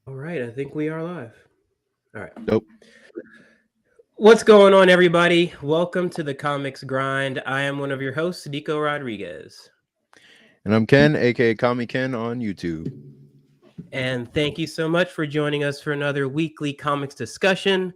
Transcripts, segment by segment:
All right, I think we are live. All right. Nope. What's going on, everybody? Welcome to the Comics Grind. I am one of your hosts, Nico Rodriguez. And I'm Ken, aka Kami Ken on YouTube. And thank you so much for joining us for another weekly comics discussion.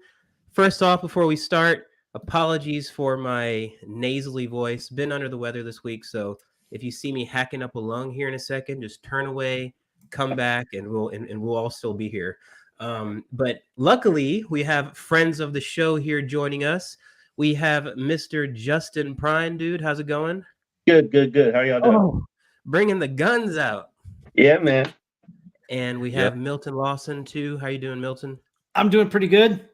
First off, before we start, apologies for my nasally voice. Been under the weather this week, so if you see me hacking up a lung here in a second, just turn away, come back, and we'll all still be here. But luckily, we have friends of the show here joining us. We have Mr. Justin Prine, dude. How's it going? Good, good, good. How y'all doing? Oh, bringing the guns out. Yeah, man. And we Yep. have Milton Lawson too. How you doing, Milton? I'm doing pretty good.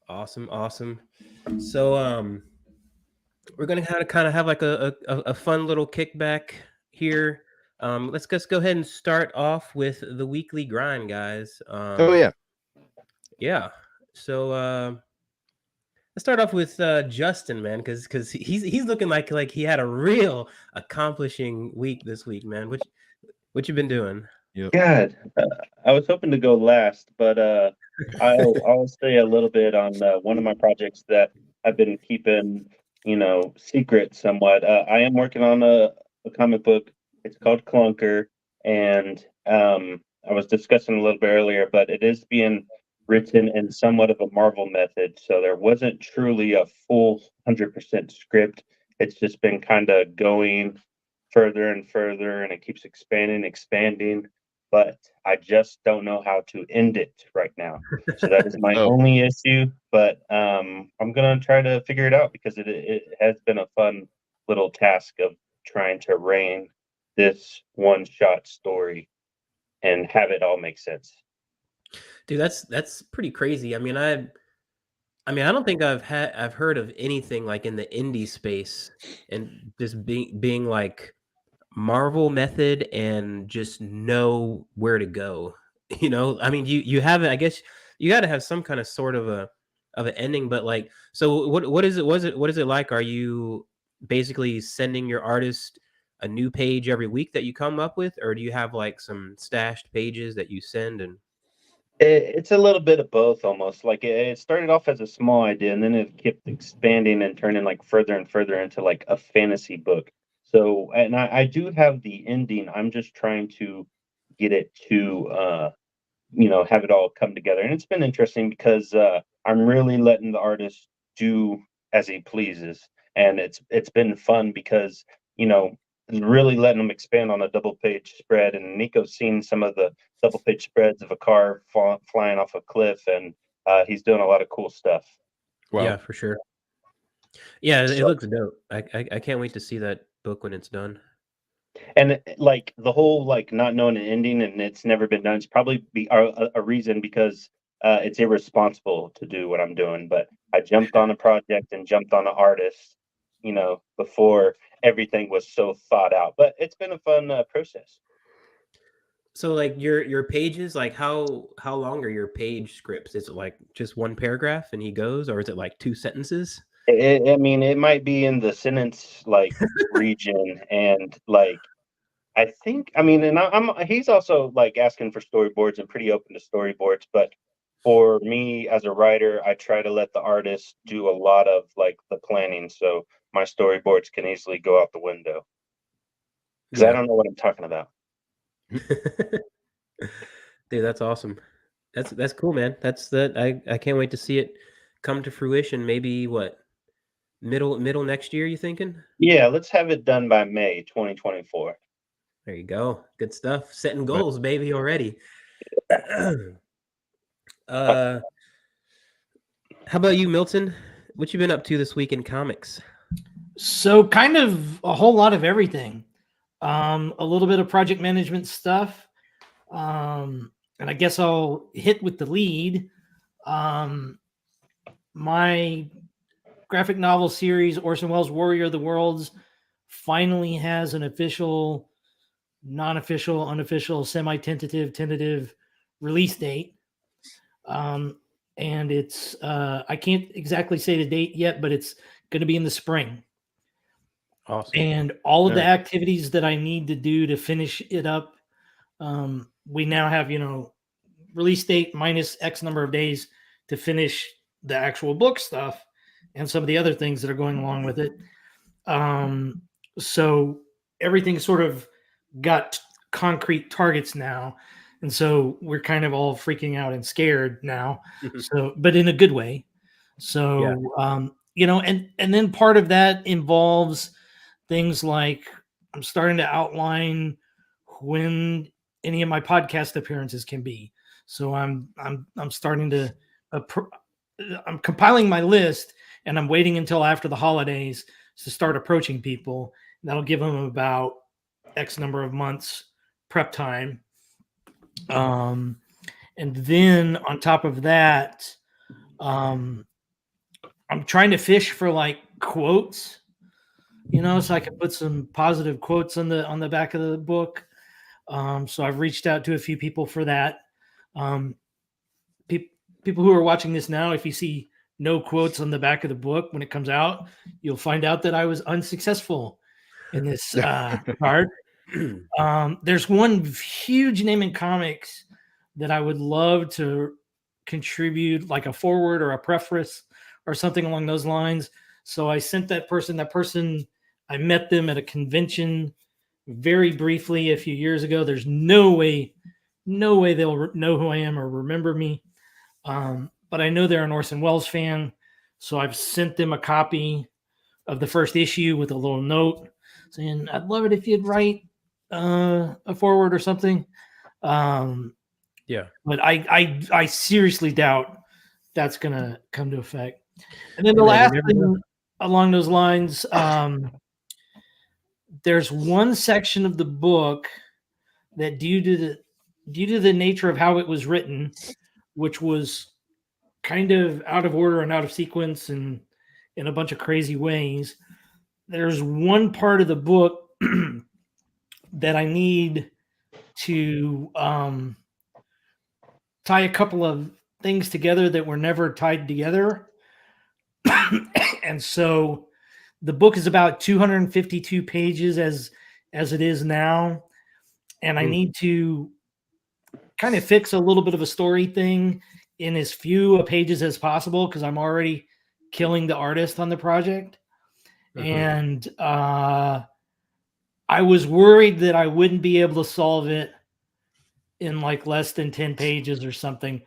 Awesome, awesome. So we're gonna kind of have like a fun little kickback here. Let's just go ahead and start off with the weekly grind, guys. Oh yeah. Yeah. So let's start off with Justin, man, because he's looking like he had a real accomplishing week this week, man. What you been doing? Yep. God, I was hoping to go last, but I'll say a little bit on one of my projects that I've been keeping, secret somewhat. I am working on a comic book. It's called Clunker, and I was discussing a little bit earlier, but it is being written in somewhat of a Marvel method. So there wasn't truly a full 100% script. It's just been kind of going further and further, and it keeps expanding, but I just don't know how to end it right now. So that is my Oh. only issue, but I'm gonna try to figure it out because it has been a fun little task of trying to rein this one shot story and have it all make sense. Dude, that's pretty crazy. I mean, I don't think I've heard of anything like in the indie space and just being like Marvel method and just know where to go. I mean, you haven't. I guess you got to have some kind of sort of an ending. But like, so what is it? What is it like? Are you basically sending your artist a new page every week that you come up with, or do you have like some stashed pages that you send and It's a little bit of both almost. Like it started off as a small idea and then it kept expanding and turning like further and further into like a fantasy book. So, and I do have the ending. I'm just trying to get it to, have it all come together. And it's been interesting because I'm really letting the artist do as he pleases. And it's been fun because, you know, really letting them expand on a double page spread. And Nico's seen some of the double page spreads of a car flying off a cliff, and he's doing a lot of cool stuff. Wow. yeah, for sure. Yeah, it So, looks dope. I can't wait to see that book when it's done. and like the whole like not knowing an ending and it's never been done, it's probably be a reason because it's irresponsible to do what I'm doing. But I jumped on a project and jumped on an artist, before everything was so thought out. But it's been a fun process. So like your pages, like how long are your page scripts? Is it like just one paragraph and he goes, or is it like two sentences? I mean, it might be in the sentence like region, and like I think, I mean, and he's also like asking for storyboards and pretty open to storyboards. But for me as a writer, I try to let the artist do a lot of like the planning, so my storyboards can easily go out the window because I Yeah. don't know what I'm talking about. Dude, that's awesome. That's cool, man. That's that I can't wait to see it come to fruition. Maybe what middle next year, you thinking? Yeah, let's have it done by May 2024. There you go. Good stuff. Setting Right. goals, baby, already. Uh, uh how about you, Milton? What you been up to this week in comics? So kind of a whole lot of everything. A little bit of project management stuff. And I guess I'll hit with the lead. My graphic novel series, Orson Welles' Warrior of the Worlds, finally has an official, non-official, unofficial, tentative release date. And it's I can't exactly say the date yet, but it's going to be in the spring. Awesome. And all of the Nice. activities that I need to do to finish it up, we now have release date minus X number of days to finish the actual book stuff and some of the other things that are going along with it. So everything sort of got concrete targets now. And so we're kind of all freaking out and scared now. So, but in a good way. So, and then part of that involves things like I'm starting to outline when any of my podcast appearances can be. So I'm starting to, I'm compiling my list, and I'm waiting until after the holidays to start approaching people. That'll give them about X number of months prep time. And then on top of that, I'm trying to fish for like quotes, so I can put some positive quotes on the back of the book. So I've reached out to a few people for that. People who are watching this now, if you see no quotes on the back of the book when it comes out, you'll find out that I was unsuccessful in this regard. There's one huge name in comics that I would love to contribute, like a foreword or a preface or something along those lines. So I sent that person, I met them at a convention very briefly a few years ago. There's no way they'll know who I am or remember me. But I know they're an Orson Welles fan. So I've sent them a copy of the first issue with a little note saying, I'd love it if you'd write a foreword or something. But I seriously doubt that's going to come to effect. And then the last thing along those lines, there's one section of the book that due to the nature of how it was written, which was kind of out of order and out of sequence and in a bunch of crazy ways, there's one part of the book that I need to tie a couple of things together that were never tied together. And so the book is about 252 pages as it is now. And I need to kind of fix a little bit of a story thing in as few pages as possible, because I'm already killing the artist on the project. And I was worried that I wouldn't be able to solve it in like less than 10 pages or something.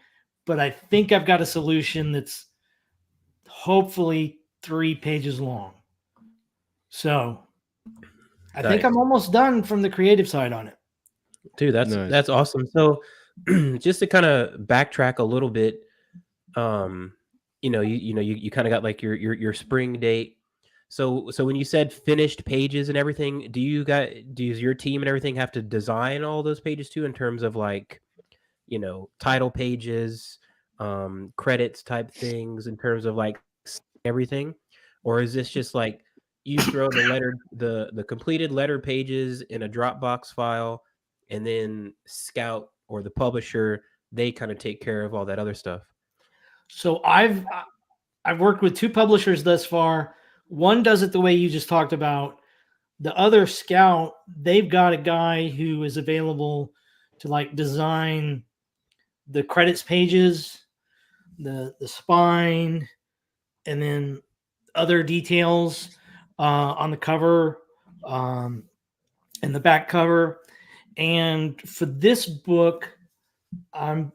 But I think I've got a solution that's hopefully 3 pages long. So I think I'm almost done from the creative side on it. Dude, that's awesome. So just to kind of backtrack a little bit, you kind of got like your spring date. So when you said finished pages and everything, does your team and everything have to design all those pages too, in terms of like, title pages, credits type things, in terms of like everything? Or is this just like you throw the completed letter pages in a Dropbox file, and then Scout or the publisher, they kind of take care of all that other stuff? So I've worked with 2 publishers thus far. One does it the way you just talked about. The other, Scout, they've got a guy who is available to like design the credits pages, the spine, and then other details on the cover and the back cover. And for this book, I'm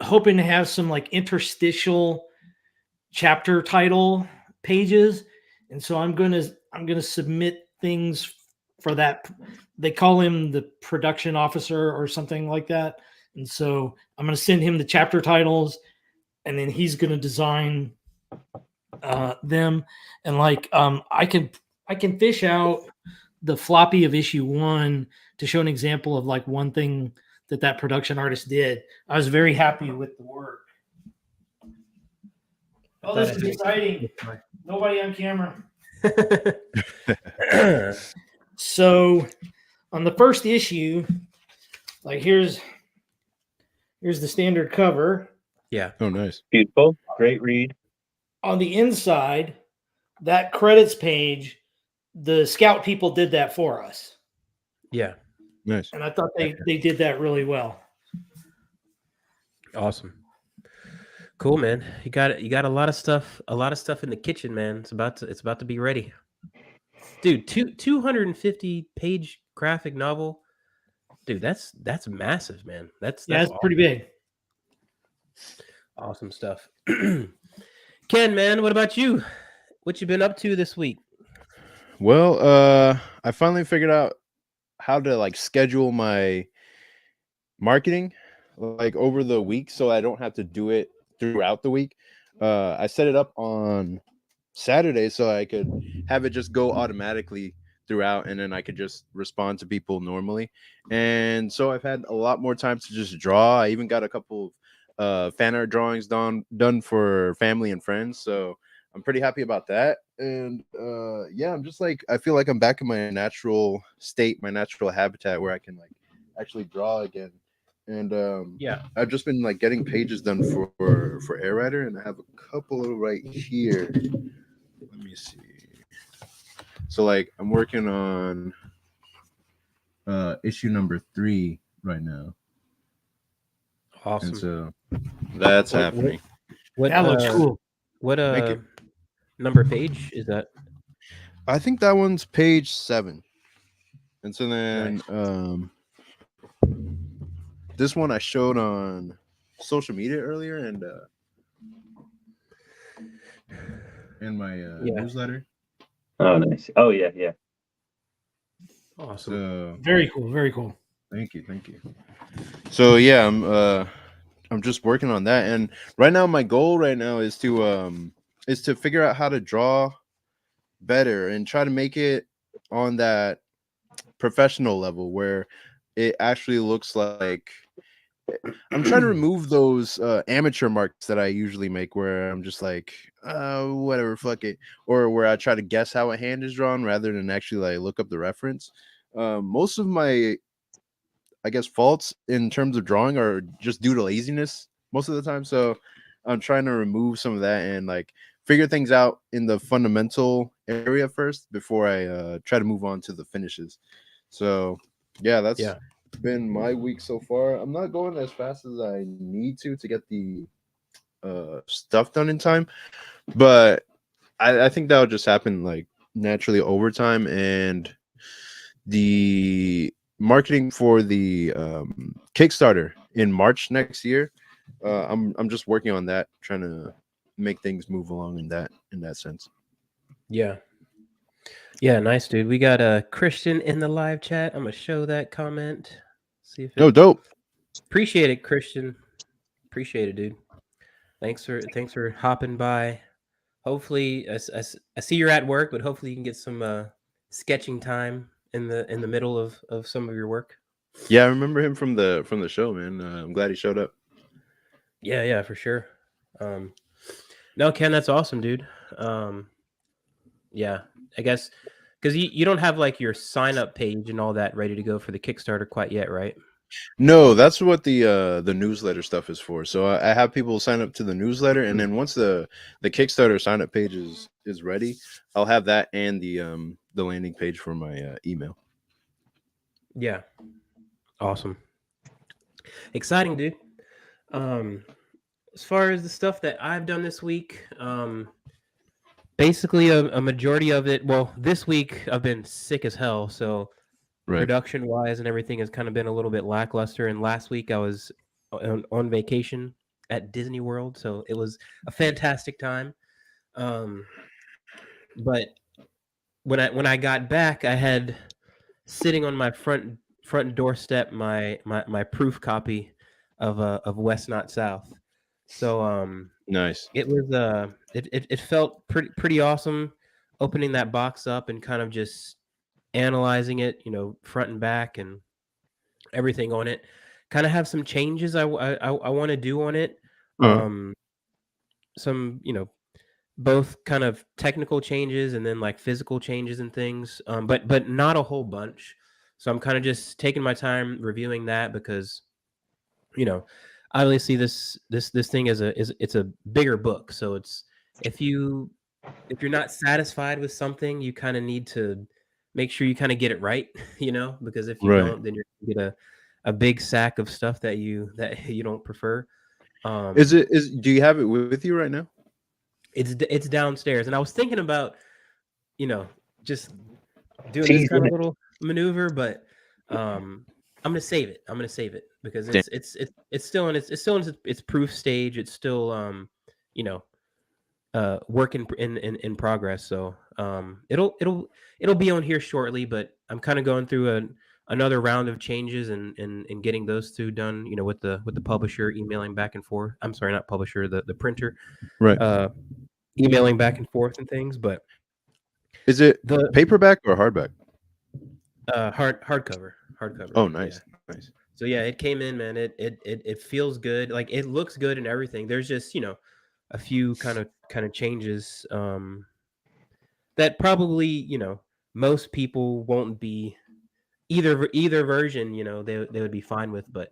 hoping to have some like interstitial chapter title pages. And so I'm going to submit things for that. They call him the production officer or something like that. And so I'm going to send him the chapter titles, and then he's going to design them. And like, I can fish out the floppy of issue 1 to show an example of like one thing that production artist did. I was very happy with the work. Oh, this is exciting. Nobody on camera. So on the first issue, like here's the standard cover. Yeah. Oh, nice. Beautiful. Great read. On the inside, that credits page, the Scout people did that for us. Yeah. Nice. And I thought they did that really well. Awesome. Cool, man. You got a lot of stuff in the kitchen, man. It's about to be ready. Dude, 250 page graphic novel. Dude, that's massive, man. That's Yeah, it's awesome. pretty big. Awesome stuff. Ken, man, what about you? What you been up to this week? Well, I finally figured out how to like schedule my marketing like over the week so I don't have to do it throughout the week. I set it up on Saturday so I could have it just go automatically throughout, and then I could just respond to people normally. And so I've had a lot more time to just draw. I even got a couple of fan art drawings done for family and friends. So I'm pretty happy about that. And yeah, I'm just like, I feel like I'm back in my natural state, my natural habitat where I can like actually draw again. And Yeah. I've just been like getting pages done for Air Writer, and I have a couple right here. Let me see. So like I'm working on issue number 3 right now. Awesome. And so that's happening. What That looks cool. What Thank you. number page is that? I think that one's page 7. And so then Nice. this one I showed on social media earlier, and in my newsletter. Oh, nice. Oh, yeah, yeah. Awesome. So Very cool. Very cool. thank you. So yeah, I'm just working on that, and right now my goal right now is to figure out how to draw better and try to make it on that professional level where it actually looks like I'm trying to remove those amateur marks that I usually make where I'm just like whatever, fuck it, or where I try to guess how a hand is drawn rather than actually like look up the reference. Most of my, I guess, faults in terms of drawing are just due to laziness most of the time. So I'm trying to remove some of that and like figure things out in the fundamental area first before I try to move on to the finishes. So yeah, that's been my week so far. I'm not going as fast as I need to get the stuff done in time, but I think that'll just happen like naturally over time. And the marketing for the Kickstarter in March next year, I'm just working on that, trying to make things move along in that sense. Yeah, nice, dude. We got a Christian in the live chat. I'm gonna show that comment. See if Oh, dope. Appreciate it, Christian. Appreciate it, dude. Thanks for hopping by. Hopefully, I see you're at work, but hopefully you can get some sketching time in the middle of some of your work. Yeah, I remember him from the show, man. I'm glad he showed up. Yeah, for sure. No, Ken, that's awesome, dude. Yeah, I guess because you don't have like your sign up page and all that ready to go for the Kickstarter quite yet, right? No, that's what the newsletter stuff is for. So I have people sign up to the newsletter, and then once the Kickstarter sign up page is ready, I'll have that and the landing page for my email. Yeah, awesome, exciting, dude. As far as the stuff that I've done this week, basically a majority of it. Well, this week I've been sick as hell, so production wise and everything has kind of been a little bit lackluster. And last week I was on vacation at Disney World, so it was a fantastic time. But when I got back, I had sitting on my front doorstep my proof copy of West Not South. So nice. It was it felt pretty awesome opening that box up and kind of just analyzing it, front and back and everything on it. Kind of have some changes I want to do on it. Some, both kind of technical changes and then like physical changes and things. But not a whole bunch. So I'm kind of just taking my time reviewing that because, obviously this thing it's a bigger book. So it's if you're not satisfied with something, you kind of need to make sure you kind of get it right, because if you don't, then you're gonna get a big sack of stuff that you don't prefer. Is do you have it with you right now? It's downstairs, and I was thinking about, just doing this Teasing kind of it. little maneuver, but I'm gonna save it. I'm gonna save it because Damn. it's still in its proof stage. It's still work in progress. So it'll be on here shortly, but I'm kind of going through another round of changes and getting those two done. With the publisher emailing back and forth. I'm sorry, not publisher, the printer, Right. emailing back and forth and things. But Is it the paperback or hardback? hardcover. Oh, nice, nice. So yeah, it came in, man. It feels good. Like it looks good and everything. There's just a few kind of changes that probably most people won't be either version. They would be fine with, but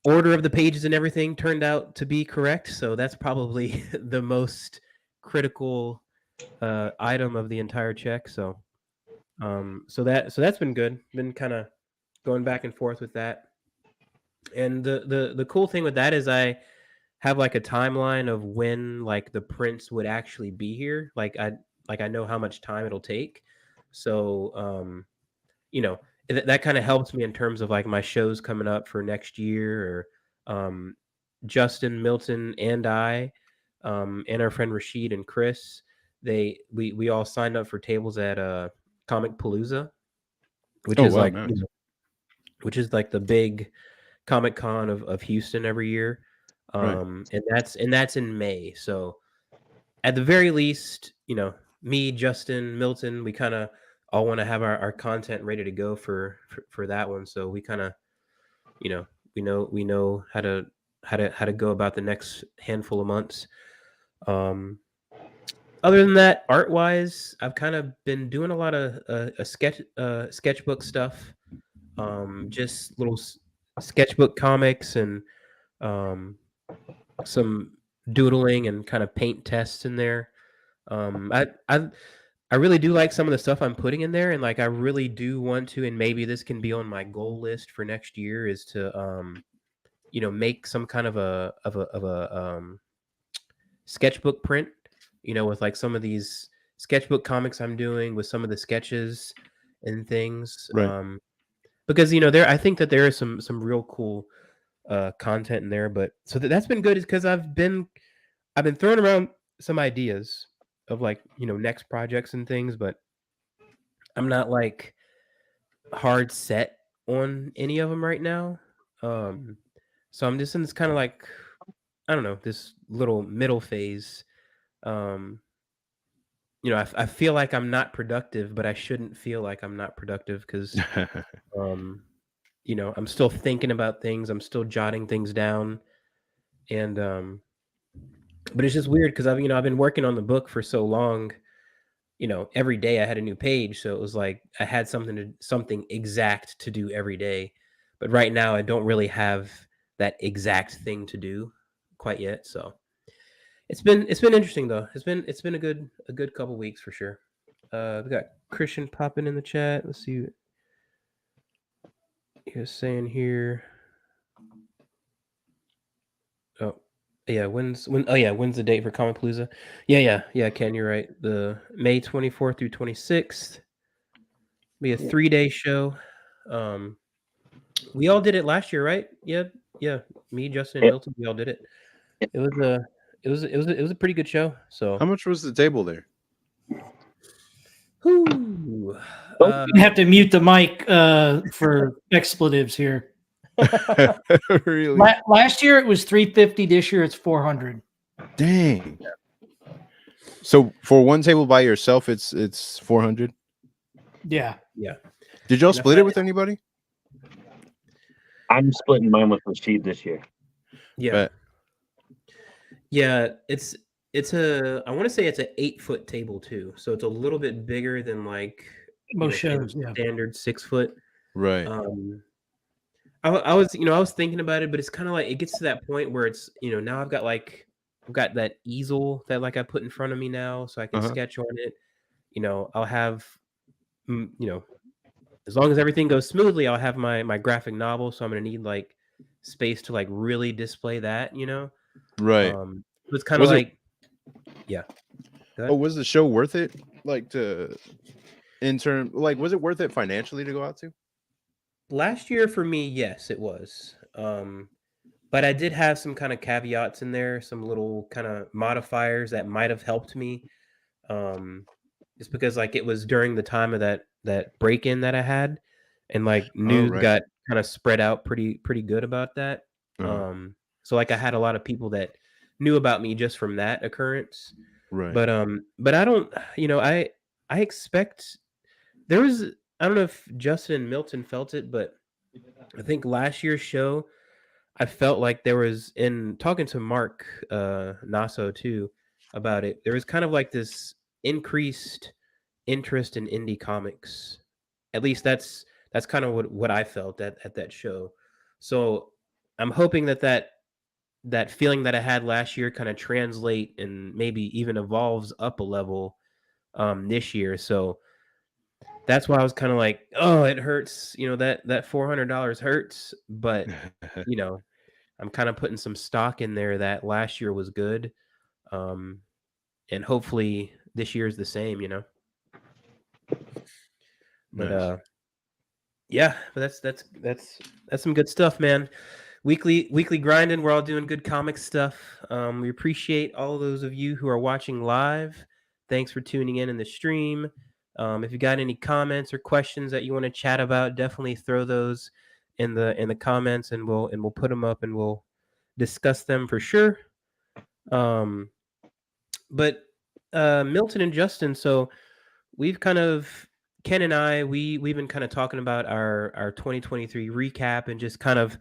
order of the pages and everything turned out to be correct. So that's probably the most critical item of the entire check. So that's been good. Been kind of going back and forth with that. And the cool thing with that is I have like a timeline of when like the prints would actually be here. Like I know how much time it'll take. So that kind of helps me in terms of like my shows coming up for next year, or Justin, Milton, and I, and our friend Rashid and Chris. We all signed up for tables at Comic Palooza, which Oh, is wow, like nice. which is like the big Comic Con of Houston every year. Right. And that's in May. So at the very least, me, Justin, Milton, we kind of all want to have our content ready to go for that one. So we kind of, we know how to go about the next handful of months. Other than that, art wise, I've kind of been doing a lot of sketchbook stuff. Just little sketchbook comics and some doodling and kind of paint tests in there. I really do like some of the stuff I'm putting in there, and like I really do want to, and maybe this can be on my goal list for next year, is to make some kind of a sketchbook print, with like some of these sketchbook comics I'm doing with some of the sketches and things. Right. Because I think that there is some real cool content in there, but so that's been good, is because I've been throwing around some ideas of like next projects and things, but I'm not like hard set on any of them right now. So I'm just in this kind of like, I don't know, this little middle phase. I feel like I'm not productive, but I shouldn't feel like I'm not productive because I'm still thinking about things, I'm still jotting things down, and but it's just weird because I've been working on the book for so long. Every day I had a new page, so it was like I had something exact to do every day. But right now I don't really have that exact thing to do quite yet. So it's been interesting though. It's been a good couple weeks for sure. We got Christian popping in the chat. Let's see what he was saying here. Oh, yeah, when's the date for Comic Palooza? Yeah, Ken, you're right. The May 24th through 26th. Be a 3-day show. We all did it last year, right? Yeah. Me, Justin, and Yep. Milton, we all did it. It was a pretty good show. So How much was the table there? Whew. You have to mute the mic for expletives here. Really? Last year it was $350. This year it's $400. Dang. So for one table by yourself, it's $400. Yeah. Did y'all split it with anybody? I'm splitting mine with Rashid this year. Yeah. Bet. Yeah, it's I want to say it's an 8-foot table too, so it's a little bit bigger than like Most shows, yeah. standard 6-foot. Right. I was thinking about it, but it's kind of like it gets to that point where it's now I've got that easel that like I put in front of me now, so I can sketch on it. I'll have as long as everything goes smoothly, I'll have my graphic novel, so I'm gonna need like space to like really display that, you know. Right. It's kind of Was it? like, yeah. Go ahead. Oh, was the show worth it? Like was it worth it financially to go out to? Last year for me, yes, it was. But I did have some kind of caveats in there, some little kind of modifiers that might have helped me. Just because like it was during the time of that break-in that I had, and like Oh, news right. got kind of spread out pretty good about that. Uh, So like I had a lot of people that knew about me just from that occurrence. right. But I don't, I expect there was, I don't know if Justin and Milton felt it, but I think last year's show, I felt like there was, in talking to Mark Nasso too about it, there was kind of like this increased interest in indie comics. At least that's kind of what I felt at that show. So I'm hoping that feeling that I had last year kind of translate and maybe even evolves up a level this year. So that's why I was kind of like, oh, it hurts, that $400 hurts, but you know, I'm kind of putting some stock in there that last year was good. Um, and hopefully this year is the same. But Nice. yeah, but that's some good stuff, man. Weekly grinding. We're all doing good comic stuff. We appreciate all those of you who are watching live. Thanks for tuning in the stream. If you got any comments or questions that you want to chat about, definitely throw those in the comments, and we'll put them up and we'll discuss them for sure. But Milton and Justin, so we've kind of, Ken and I, we've been kind of talking about our 2023 recap and just kind of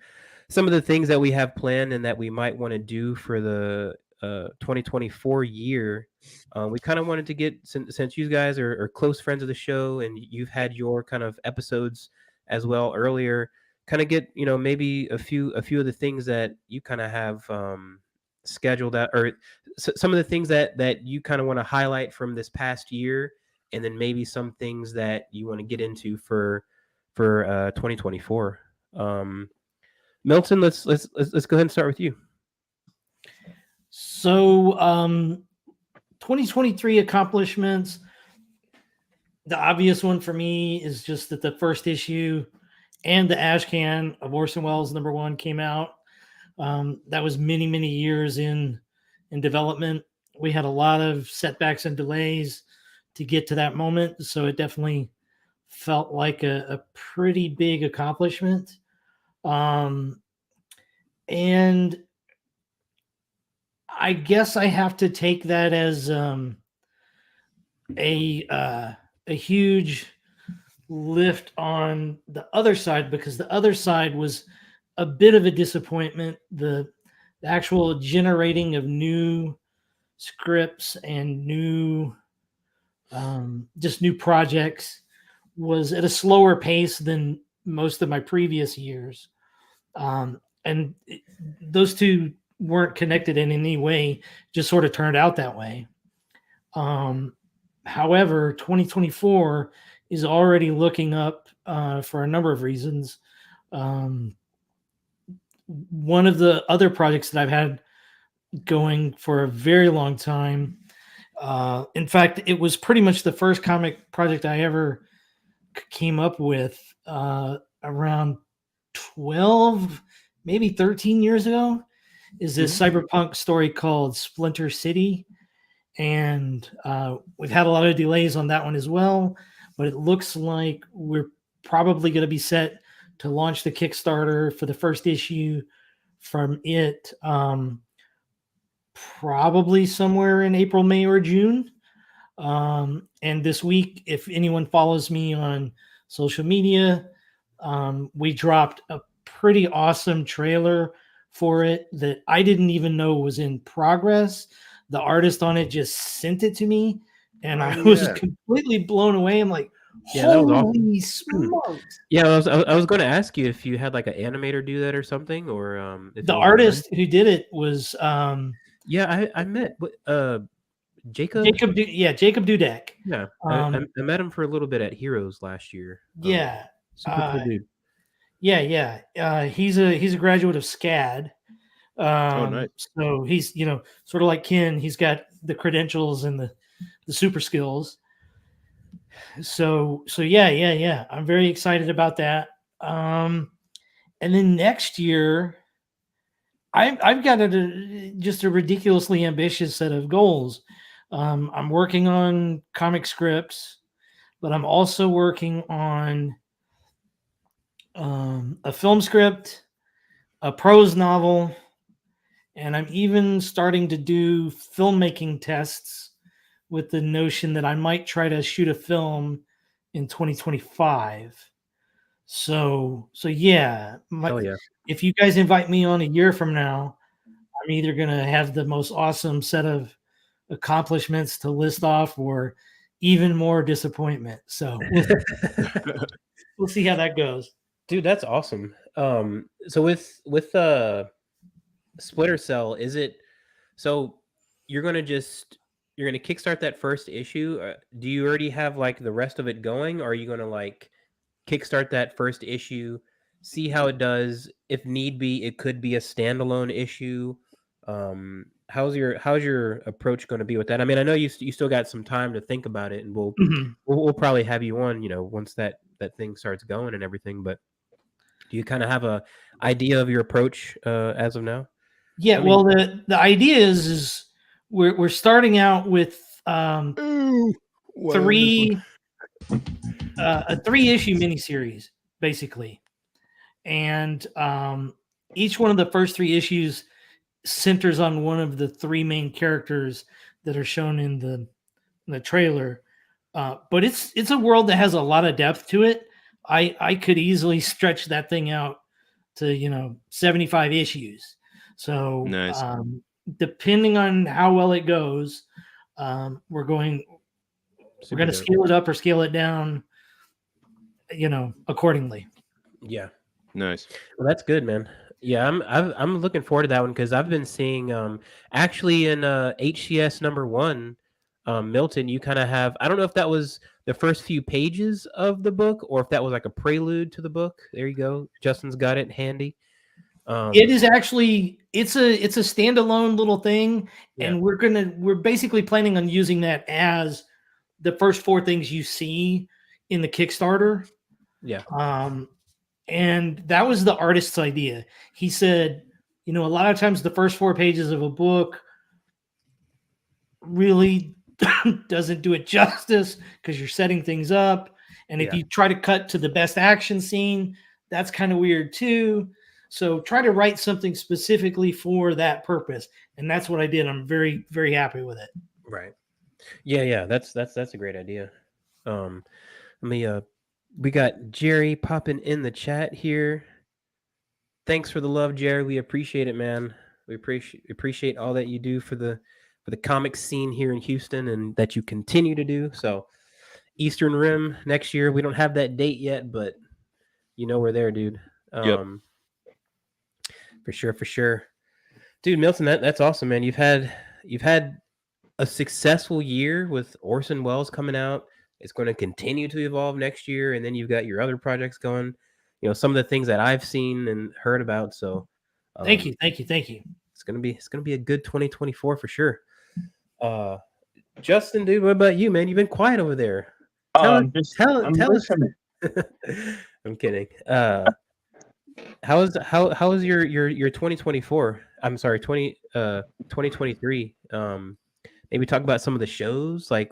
some of the things that we have planned and that we might want to do for the 2024 year. We kind of wanted to get, since you guys are close friends of the show and you've had your kind of episodes as well earlier, kind of get maybe a few of the things that you kind of have scheduled out, or some of the things that you kind of want to highlight from this past year, and then maybe some things that you want to get into for 2024. Milton, let's go ahead and start with you. So 2023 accomplishments, the obvious one for me is just that the first issue and the ash can of Orson Welles #1 came out. That was many years in development. We had a lot of setbacks and delays to get to that moment, so it definitely felt like a pretty big accomplishment. And I guess I have to take that as a huge lift on the other side, because the other side was a bit of a disappointment. The actual generating of new scripts and new projects was at a slower pace than most of my previous years. And those two weren't connected in any way, just sort of turned out that way. However, 2024 is already looking up for a number of reasons. One of the other projects that I've had going for a very long time, in fact, it was pretty much the first comic project I ever came up with around 12, maybe 13 years ago, is this cyberpunk story called Splinter City. And we've had a lot of delays on that one as well, but it looks like we're probably going to be set to launch the Kickstarter for the first issue from it probably somewhere in April, May, or June. And this week, if anyone follows me on social media, we dropped a pretty awesome trailer for it that I didn't even know was in progress. The artist on it just sent it to me, and I was completely blown away. I'm like, holy smokes. Yeah, I was going to ask you if you had like an animator do that or something, or if the artist who did it was yeah, I met Jacob Dudek. Yeah, I met him for a little bit at Heroes last year. Yeah, super cool dude. Yeah. He's a graduate of SCAD. Oh, nice. So he's, sort of like Ken, he's got the credentials and the super skills. So yeah. I'm very excited about that. And then next year, I've got just a ridiculously ambitious set of goals. I'm working on comic scripts, but I'm also working on a film script, a prose novel, and I'm even starting to do filmmaking tests with the notion that I might try to shoot a film in 2025. So yeah, Hell yeah. if you guys invite me on a year from now, I'm either going to have the most awesome set of accomplishments to list off or even more disappointment. So we'll see how that goes. Dude, that's awesome. So with Splitter Cell, is it so you're gonna kickstart that first issue? Do you already have like the rest of it going, or are you gonna like kickstart that first issue, see how it does? If need be, it could be a standalone issue. How's your approach going to be with that? I mean, I know you still got some time to think about it, and we'll probably have you on, once that thing starts going and everything. But do you kind of have a idea of your approach as of now? Yeah, I mean, well, the idea is we're starting out with three a 3-issue miniseries basically, and each one of the first 3 issues centers on one of the 3 main characters that are shown in the trailer. But it's a world that has a lot of depth to it. I could easily stretch that thing out to 75 issues. So Nice. depending on how well it goes, we're going to scale it up or scale it down, accordingly. Yeah. Nice. Well, that's good, man. Yeah, I'm looking forward to that one because I've been seeing actually in HCS #1, Milton, you kind of have, I don't know if that was the first few pages of the book or if that was like a prelude to the book. There you go. Justin's got it handy. It is actually it's a standalone little thing, Yeah. and we're basically planning on using that as the first 4 things you see in the Kickstarter. Yeah. And that was the artist's idea. He said, a lot of times the first 4 pages of a book really doesn't do it justice because you're setting things up. And if you try to cut to the best action scene, that's kind of weird too. So try to write something specifically for that purpose. And that's what I did. I'm very, very happy with it. Right. Yeah. That's a great idea. Let me we got Jerry popping in the chat here. Thanks for the love, Jerry. We appreciate it, man. We appreciate all that you do for the comic scene here in Houston and that you continue to do. So Eastern Rim next year. We don't have that date yet, but we're there, dude. Yep. For sure. Dude, Milton, that's awesome, man. You've had a successful year with Orson Welles coming out. It's going to continue to evolve next year, and then you've got your other projects going. Some of the things that I've seen and heard about. So, thank you. It's gonna be a good 2024 for sure. Justin, dude, what about you, man? You've been quiet over there. Tell us. I'm kidding. How is your 2024? I'm sorry, 2023. Maybe talk about some of the shows, like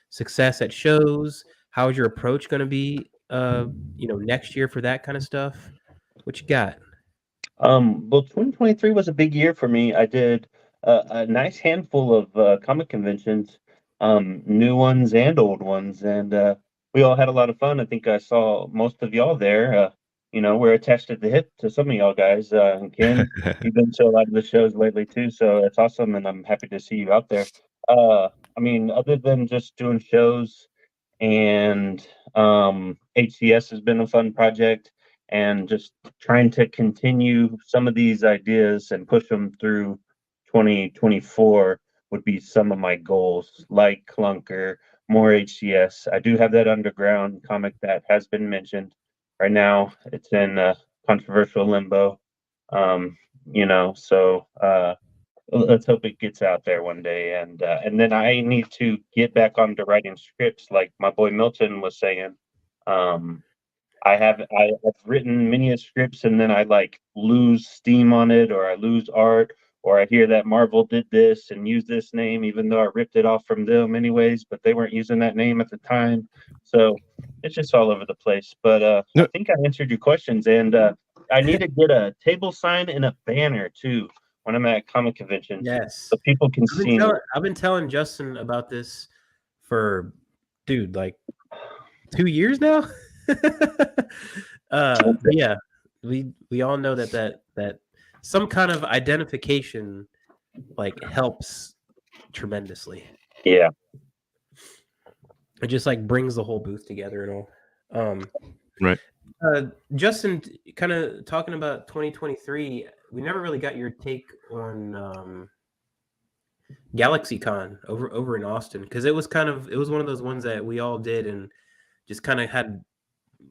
success at shows. How is your approach going to be next year for that kind of stuff? What you got? Well, 2023 was a big year for me. I did a nice handful of comic conventions, new ones and old ones, and we all had a lot of fun. I think I saw most of y'all there. We're attached at the hip to some of y'all guys. And Ken, you've been to a lot of the shows lately too, so it's awesome, and I'm happy to see you out there. I mean, other than just doing shows and HCS has been a fun project, and just trying to continue some of these ideas and push them through 2024 would be some of my goals, like Clunker, more HCS. I do have that underground comic that has been mentioned. right now it's in controversial limbo. So let's hope it gets out there one day, and then I need to get back onto writing scripts, like my boy Milton was saying. Um, I've written many scripts, and then I like lose steam on it, or I lose art, or I hear that Marvel did this and used this name, even though I ripped it off from them anyways, but they weren't using that name at the time. So it's just all over the place. But I No, think I answered your questions, and I need to get a table sign and a banner too when I'm at comic conventions, Yes. so people can see me. I've been telling Justin about this for, dude, like 2 years now. But yeah, we all know that some kind of identification like helps tremendously. Yeah. It just like brings the whole booth together and all. right. Justin, kind of talking about 2023, we never really got your take on GalaxyCon over in Austin, because it was one of those ones that we all did and just kind of had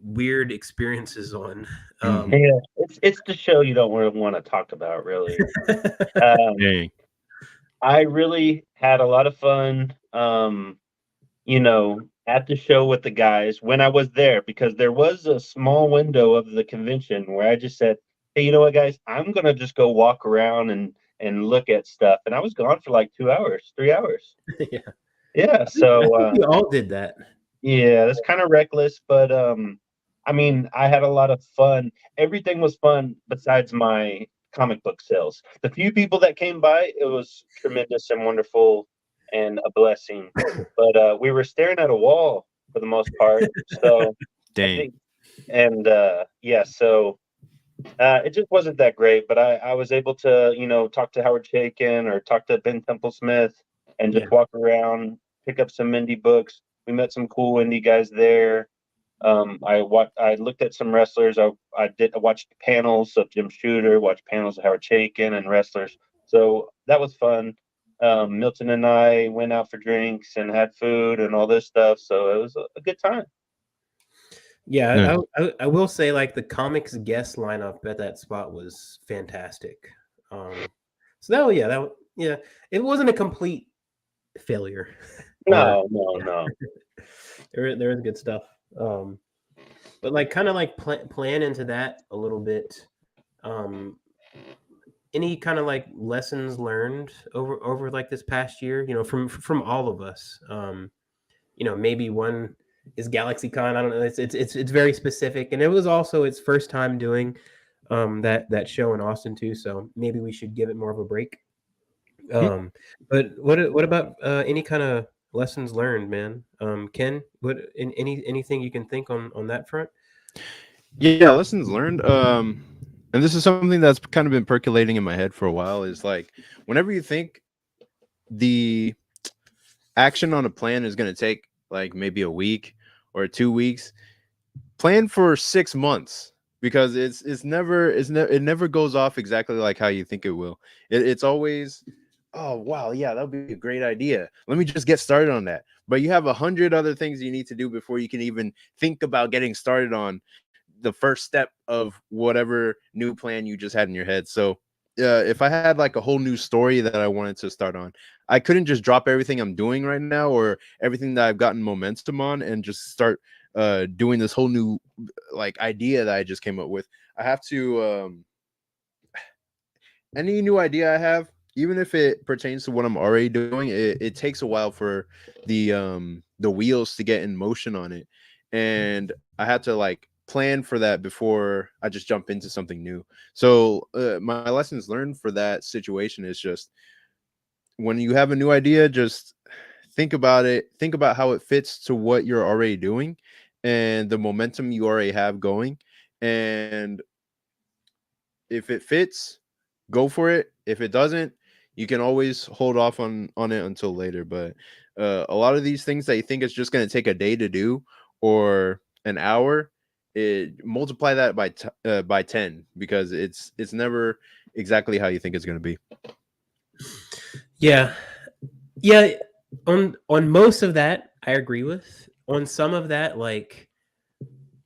weird experiences on. Yeah, it's the show you don't really want to talk about, really. Dang. I really had a lot of fun, at the show with the guys when I was there, because there was a small window of the convention where I just said, "Hey, you know what, guys? I'm gonna just go walk around and look at stuff." And I was gone for like 2 hours, 3 hours. Yeah, Yeah, I so think we all did that. yeah, that's kind of reckless, but I mean, I had a lot of fun. Everything was fun besides my comic book sales. The few people that came by, it was tremendous and wonderful and a blessing. But we were staring at a wall for the most part. So I Dang. think, and yeah, so it just wasn't that great. But I was able to, talk to Howard Chaykin or talk to Ben Temple Smith and just Yeah. walk around, pick up some indie books. We met some cool indie guys there. I looked at some wrestlers. I watched panels of Jim Shooter, watched panels of Howard Chaykin and wrestlers. So that was fun. Milton and I went out for drinks and had food and all this stuff. So it was a good time. Yeah, Yeah. I will say, like, the comics guest lineup at that spot was fantastic. So it wasn't a complete failure. No. There was good stuff. But like kind of like plan into that a little bit. Any kind of like lessons learned over like this past year, from all of us. Maybe one is GalaxyCon. I don't know. It's very specific, and it was also its first time doing that show in Austin too. So maybe we should give it more of a break. But what about any kind of lessons learned, man? Ken, anything you can think on that front? Yeah, lessons learned. And this is something that's kind of been percolating in my head for a while. Is like, whenever you think the action on a plan is going to take like maybe a week or 2 weeks, plan for 6 months, because it never goes off exactly like how you think it will. It's always, oh wow, yeah, that would be a great idea. Let me just get started on that. But you have 100 other things you need to do before you can even think about getting started on the first step of whatever new plan you just had in your head. So if I had like a whole new story that I wanted to start on, I couldn't just drop everything I'm doing right now or everything that I've gotten momentum on and just start doing this whole new like idea that I just came up with. I have to any new idea I have, even if it pertains to what I'm already doing, it takes a while for the wheels to get in motion on it. And I had to like plan for that before I just jump into something new. So my lessons learned for that situation is just, when you have a new idea, just think about it, think about how it fits to what you're already doing and the momentum you already have going. And if it fits, go for it. If it doesn't, you can always hold off on it until later. But a lot of these things that you think is just going to take a day to do or an hour, multiply that by 10, because it's never exactly how you think it's going to be. Yeah. On most of that, I agree with. On some of that, like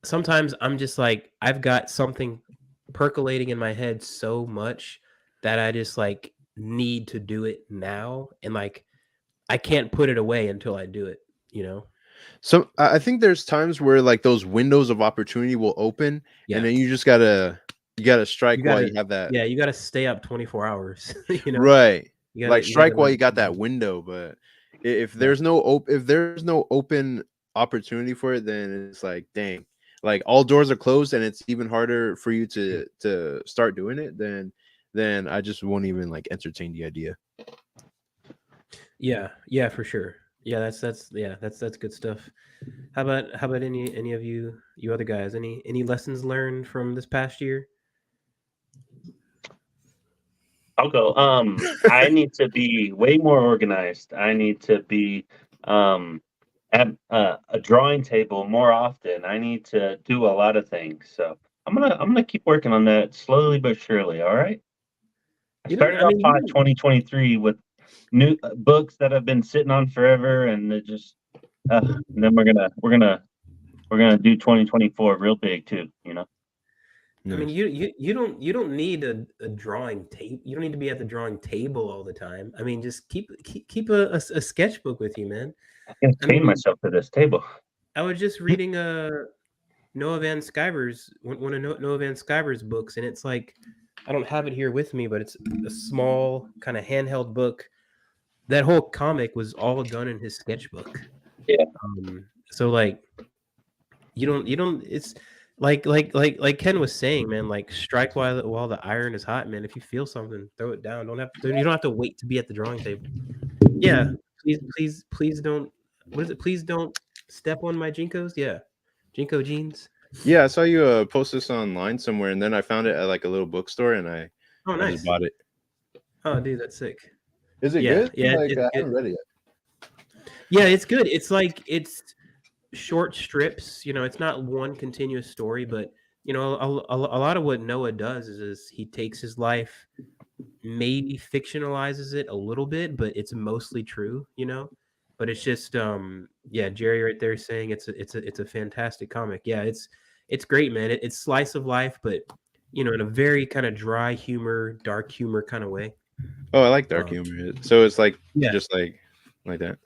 sometimes I'm just like, I've got something percolating in my head so much that I just like need to do it now, and like I can't put it away until I do it, you know? So I think there's times where like those windows of opportunity will open, and Yeah. then you gotta You strike while gotta you have that. yeah, you gotta stay up 24 hours, you know? Right. Like You gotta strike while let you it got that window, but if yeah. there's no open opportunity for it, then it's like, dang. Like all doors are closed and it's even harder for you to start doing it, then I just won't even like entertain the idea. Yeah, yeah, for sure. Yeah, that's good stuff. How about any of you other guys? Any lessons learned from this past year? I'll go. I need to be way more organized. I need to be at a drawing table more often. I need to do a lot of things. So I'm gonna keep working on that slowly but surely. All right. I You don't started I off mean, you hot don't 2023 with new books that I've been sitting on forever, and it just and then we're gonna do 2024 real big too. You know. I mean, Nice. you don't need a drawing tape. You don't need to be at the drawing table all the time. I mean, just keep a sketchbook with you, man. I'm gonna I chain mean, myself to this table. I was just reading Noah Van Sciver's one of Noah Van Sciver's books, and it's like I don't have it here with me, but it's a small kind of handheld book. That whole comic was all done in his sketchbook. Yeah. So like you don't it's like Ken was saying, man, like strike while the iron is hot, man. If you feel something, throw it down. You don't have to wait to be at the drawing table. Yeah. Please don't what is it? Please don't step on my Jinkos. Yeah. Jinko jeans. Yeah, I saw you post this online somewhere, and then I found it at like a little bookstore, and Oh, I just nice. bought it. Oh, dude, that's sick. Is it Yeah, good? yeah, Like it's I good. haven't read it yet. Yeah, it's good. It's like it's short strips. You know, it's not one continuous story, but you know, a lot of what Noah does is he takes his life, maybe fictionalizes it a little bit, but it's mostly true. You know, but it's just yeah, Jerry right there saying it's a fantastic comic. Yeah, it's great, man. It's slice of life, but you know, in a very kind of dry humor, dark humor kind of way. Oh, I like dark Um, humor. So it's like yeah, just like that.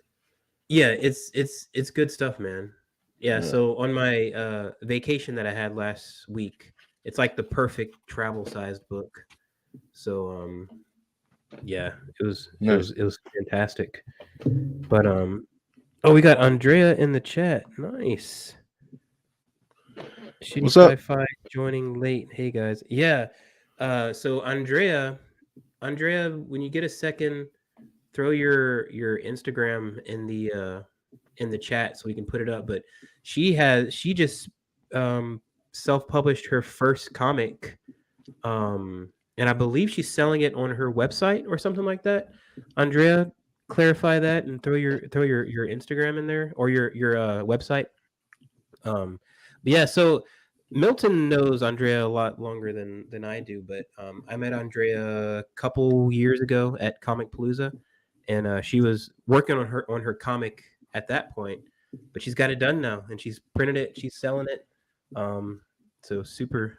yeah, it's good stuff, man. Yeah, Yeah. so on my vacation that I had last week, it's like the perfect travel sized book. So yeah, Nice. it was fantastic. But oh, we got Andrea in the chat. Nice. Shitty What's up? sci-fi joining late. Hey guys. Yeah. So Andrea, when you get a second, throw your Instagram in the chat so we can put it up. But she just um, self-published her first comic, and I believe she's selling it on her website or something like that. Andrea, clarify that and throw your Instagram in there or your website. But yeah, so Milton knows Andrea a lot longer than I do, but I met Andrea a couple years ago at Comic Palooza, and she was working on her comic at that point, but she's got it done now, and she's printed it, she's selling it, so super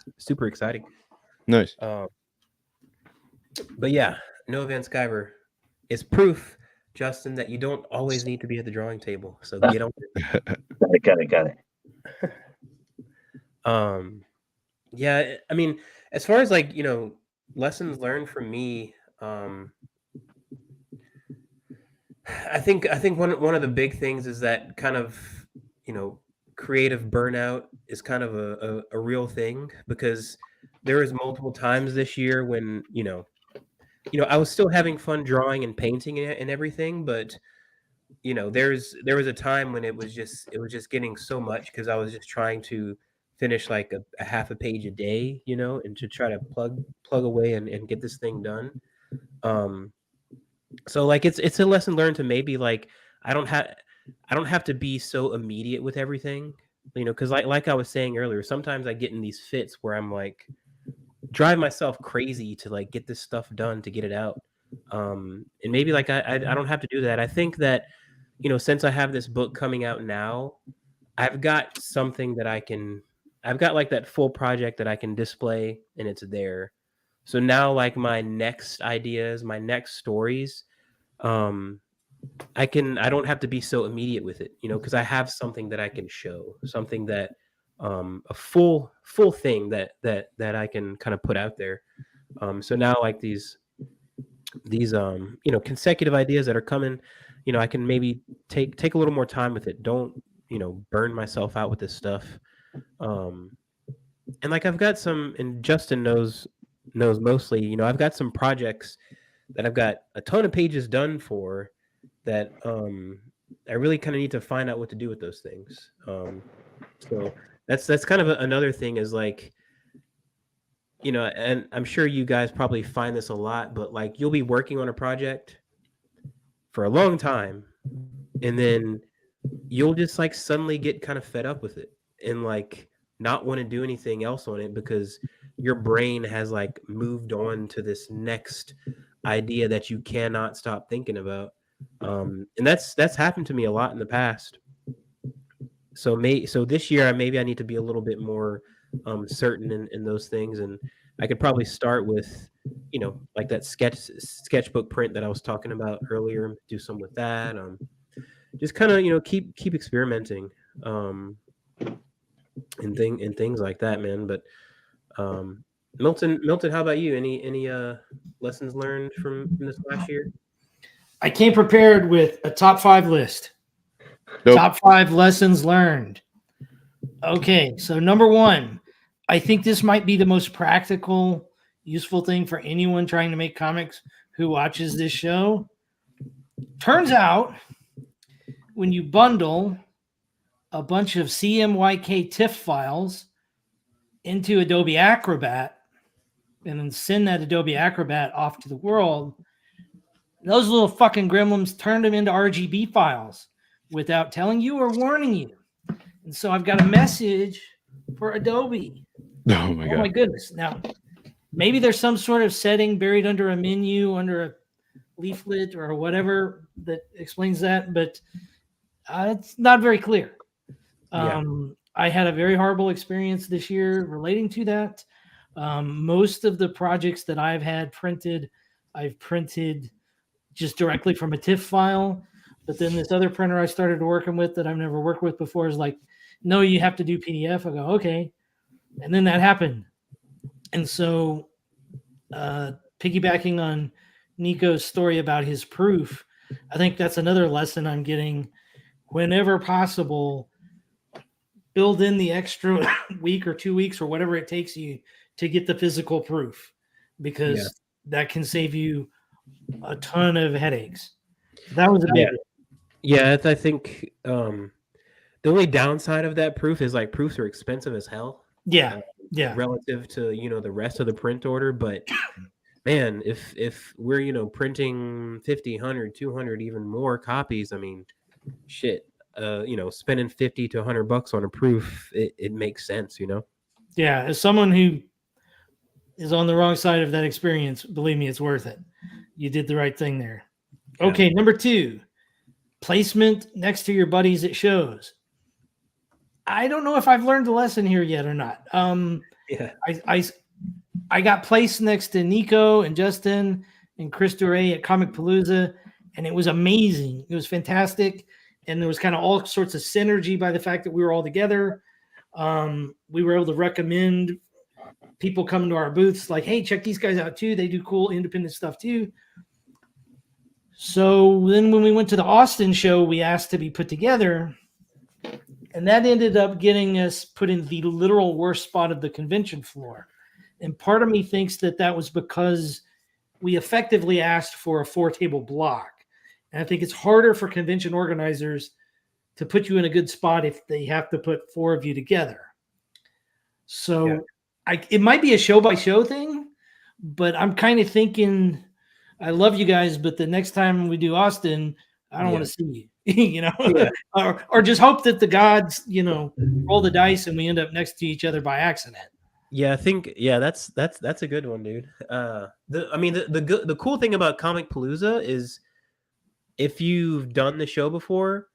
exciting. Nice. But yeah, Noah Van Sciver is proof, Justin, that you don't always need to be at the drawing table. So get on it. Got it. Yeah, I mean, as far as like, you know, lessons learned from me, I think one of the big things is that kind of, you know, creative burnout is kind of a real thing because there was multiple times this year when, I was still having fun drawing and painting and everything, but you know, there was a time when it was just getting so much because I was just trying to finish like a half a page a day, you know, and to try to plug away and get this thing done. Um, so like it's a lesson learned to maybe like I don't have I don't have to be so immediate with everything, you know, because like I was saying earlier, sometimes I get in these fits where I'm like drive myself crazy to like get this stuff done to get it out. And maybe like I don't have to do that. I think that you know, since I have this book coming out now, I've got something that I can I've got like that full project that I can display and it's there. So now like my next ideas, my next stories, I don't have to be so immediate with it, because I have something that I can show, something that a full thing that I can kind of put out there. So now like these consecutive ideas that are coming, I can maybe take a little more time with it. Don't, burn myself out with this stuff. And like I've got some, and Justin knows mostly, I've got some projects that I've got a ton of pages done for that I really kind of need to find out what to do with those things. So that's kind of another thing is like, and I'm sure you guys probably find this a lot, but like you'll be working on a project for a long time and then you'll just like suddenly get kind of fed up with it and like not want to do anything else on it because your brain has like moved on to this next idea that you cannot stop thinking about. And that's happened to me a lot in the past. So this year maybe I need to be a little bit more certain in those things, and I could probably start with like that sketchbook print that I was talking about earlier. Do some with that. Just kind of keep experimenting and things like that, man. But Milton, how about you? Any lessons learned from this last year? I came prepared with a top 5 list. Nope. Top 5 lessons learned. Okay, so number 1, I think this might be the most practical, useful thing for anyone trying to make comics who watches this show. Turns out, when you bundle a bunch of CMYK TIFF files into Adobe Acrobat and then send that Adobe Acrobat off to the world, those little fucking gremlins turned them into RGB files without telling you or warning you. And so I've got a message for Adobe. Oh my God. My goodness. Now, maybe there's some sort of setting buried under a menu, under a leaflet or whatever that explains that, but it's not very clear. I had a very horrible experience this year relating to that. Most of the projects that I've had printed, I've printed just directly from a TIFF file. But then this other printer I started working with that I've never worked with before is like, no, you have to do PDF. I go, okay. And then that happened. And so piggybacking on Nico's story about his proof, I think that's another lesson I'm getting. Whenever possible, build in the extra week or 2 weeks or whatever it takes you to get the physical proof, because that can save you a ton of headaches. That was I think the only downside of that proof is like proofs are expensive as hell. Relative to the rest of the print order. But man, if we're printing 50, 100, 200, even more copies, I mean, shit. Spending $50 to $100 on a proof, it makes sense. Yeah, as someone who is on the wrong side of that experience, believe me, it's worth it. You did the right thing there. Okay, number 2, placement next to your buddies at shows. I don't know if I've learned a lesson here yet or not. I got placed next to Nico and Justin and Chris Duray at Comic Palooza, and it was amazing. It was fantastic. And there was kind of all sorts of synergy by the fact that we were all together. We were able to recommend people coming to our booths like, hey, check these guys out too. They do cool independent stuff too. So then when we went to the Austin show, we asked to be put together. And that ended up getting us put in the literal worst spot of the convention floor. And part of me thinks that was because we effectively asked for a 4-table block. And I think it's harder for convention organizers to put you in a good spot if they have to put 4 of you together. So it might be a show-by-show thing, but I'm kind of thinking, I love you guys, but the next time we do Austin, I don't want to see you, or just hope that the gods, roll the dice and we end up next to each other by accident. Yeah, I think that's a good one, dude. The cool thing about Comic Palooza is if you've done the show before,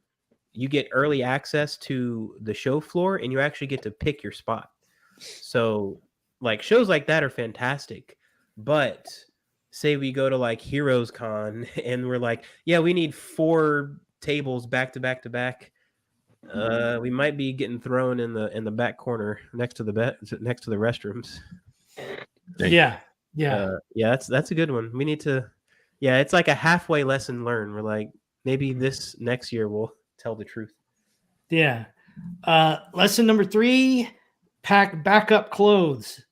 you get early access to the show floor and you actually get to pick your spot. So like shows like that are fantastic. But say we go to like Heroes Con and we're like, yeah, we need 4 tables back to back to back. We might be getting thrown in the back corner next to the restrooms. Dang. Yeah. Yeah, that's a good one. We need to. Yeah, it's like a halfway lesson learned. We're like, maybe this next year we'll tell the truth. Yeah. Lesson number 3: pack backup clothes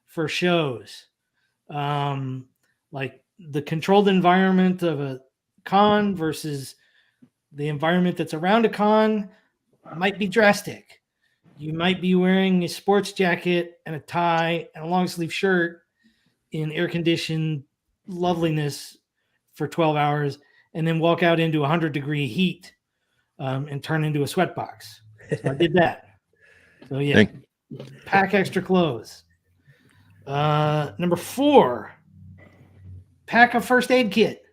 for shows. Like the controlled environment of a con versus the environment that's around a con might be drastic. You might be wearing a sports jacket and a tie and a long sleeve shirt in air conditioned loveliness for 12 hours and then walk out into 100-degree heat and turn into a sweatbox. So I did that. So yeah, pack extra clothes. Number 4, pack a first aid kit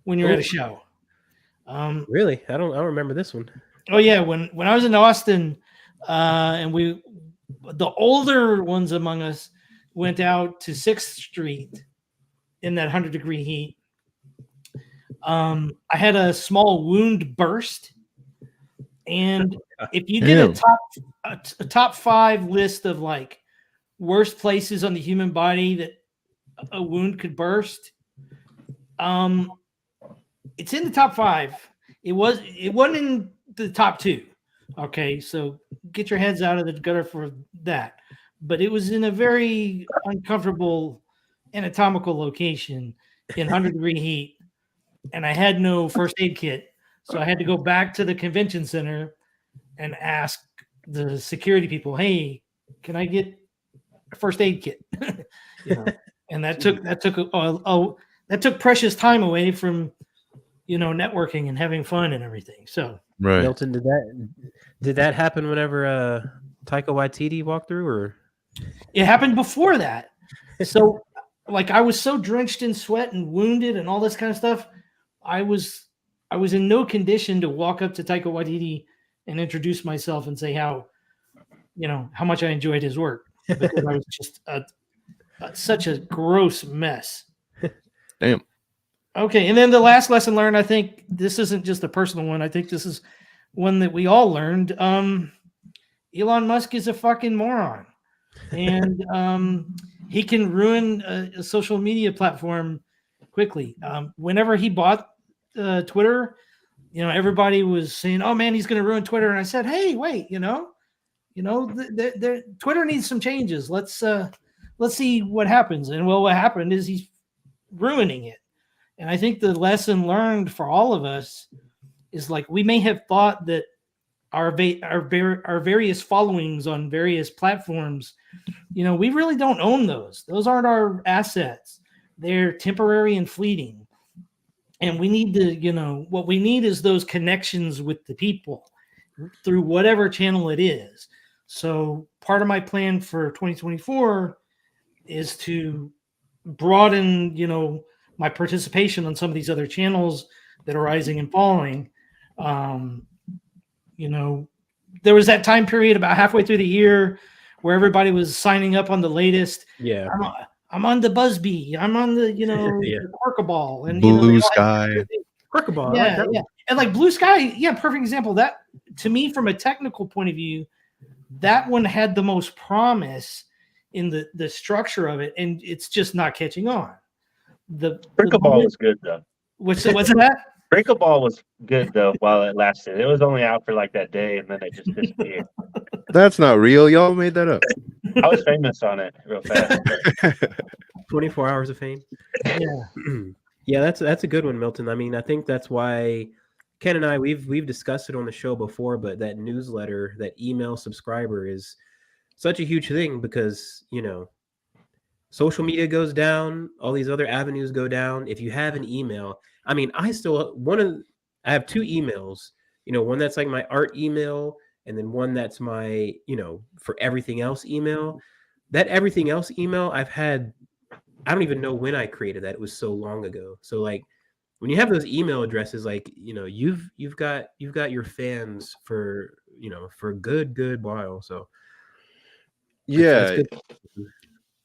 when you're at a show. Really? I don't remember this one. Oh yeah, when I was in Austin, and the older ones among us went out to 6th Street in that 100-degree heat. I had a small wound burst, and if you did a top 5 list of like worst places on the human body that a wound could burst, it's in the top 5. It wasn't in the top 2. Okay, so get your heads out of the gutter for that. But it was in a very uncomfortable anatomical location in 100-degree heat, and I had no first aid kit, so I had to go back to the convention center and ask the security people, "Hey, can I get a first aid kit?" And that took precious time away from networking and having fun and everything. So Right. Milton, did that happen whenever Taika Waititi walked through, or it happened before that? So like I was so drenched in sweat and wounded and all this kind of stuff, I was in no condition to walk up to Taika Waititi and introduce myself and say how much I enjoyed his work, because I was just such a gross mess. Damn. Okay, and then the last lesson learned, I think this isn't just a personal one. I think this is one that we all learned. Elon Musk is a fucking moron, and he can ruin a social media platform quickly. Whenever he bought Twitter, everybody was saying, "Oh man, he's going to ruin Twitter," and I said, "Hey, wait, Twitter needs some changes. Let's see what happens." And well, what happened is he's ruining it. And I think the lesson learned for all of us is like we may have thought that our various followings on various platforms, we really don't own those. Those aren't our assets. They're temporary and fleeting. And we need to, what we need is those connections with the people through whatever channel it is. So part of my plan for 2024 is to broaden, my participation on some of these other channels that are rising and falling. There was that time period about halfway through the year where everybody was signing up on the latest. Yeah, I'm on the Buzzbee. I'm on the, the Quirkaball and Blue Sky. Quirkaball. Yeah, yeah. And like Blue Sky, yeah, perfect example. That to me, from a technical point of view, that one had the most promise in the structure of it, and it's just not catching on. The Quirkaball was good though. What's that? Breakable was good though while it lasted. It was only out for like that day and then it just disappeared. That's not real. Y'all made that up. I was famous on it real fast. 24 hours of fame. Yeah. Yeah, that's a good one, Milton. I mean, I think that's why Ken and I we've discussed it on the show before, but that newsletter, that email subscriber is such a huge thing because, social media goes down, all these other avenues go down. If you have an email, I mean, I have 2 emails, one that's like my art email and then one that's my, for everything else email. That everything else email I've had, I don't even know when I created that. It was so long ago. So like when you have those email addresses, like, you've got your fans for, for a good while. So That's Yeah,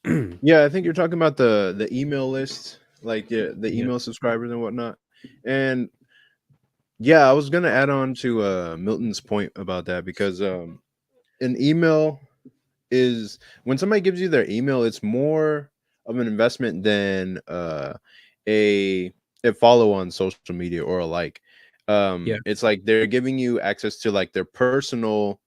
good. yeah. I think you're talking about the email list, like the Yeah. email subscribers and whatnot. And yeah, I was gonna add on to Milton's point about that because an email is when somebody gives you their email, it's more of an investment than a a follow on social media or a like. Yeah. It's like they're giving you access to like their personal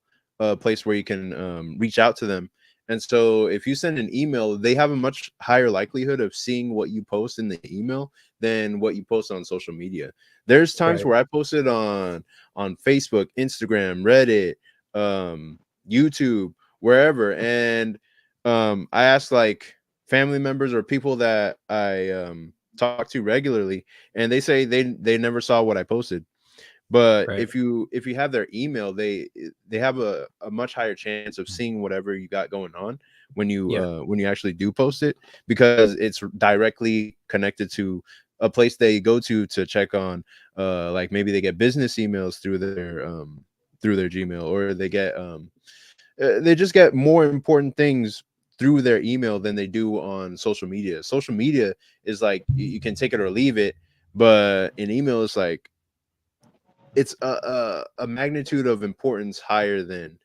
place where you can reach out to them. And so if you send an email, they have a much higher likelihood of seeing what you post in the email than what you post on social media. There's times Right. where I posted on Facebook, Instagram, Reddit, YouTube, wherever, and I asked like family members or people that I talk to regularly, and they say they never saw what I posted. But Right. if you have their email, they have a much higher chance of seeing whatever you got going on Yeah. when you actually do post it, because it's directly connected to a place they go to check on, like maybe they get business emails through their Gmail, or they just get more important things through their email than they do on social media. Social media is like you can take it or leave it, but an email is like it's a magnitude of importance higher than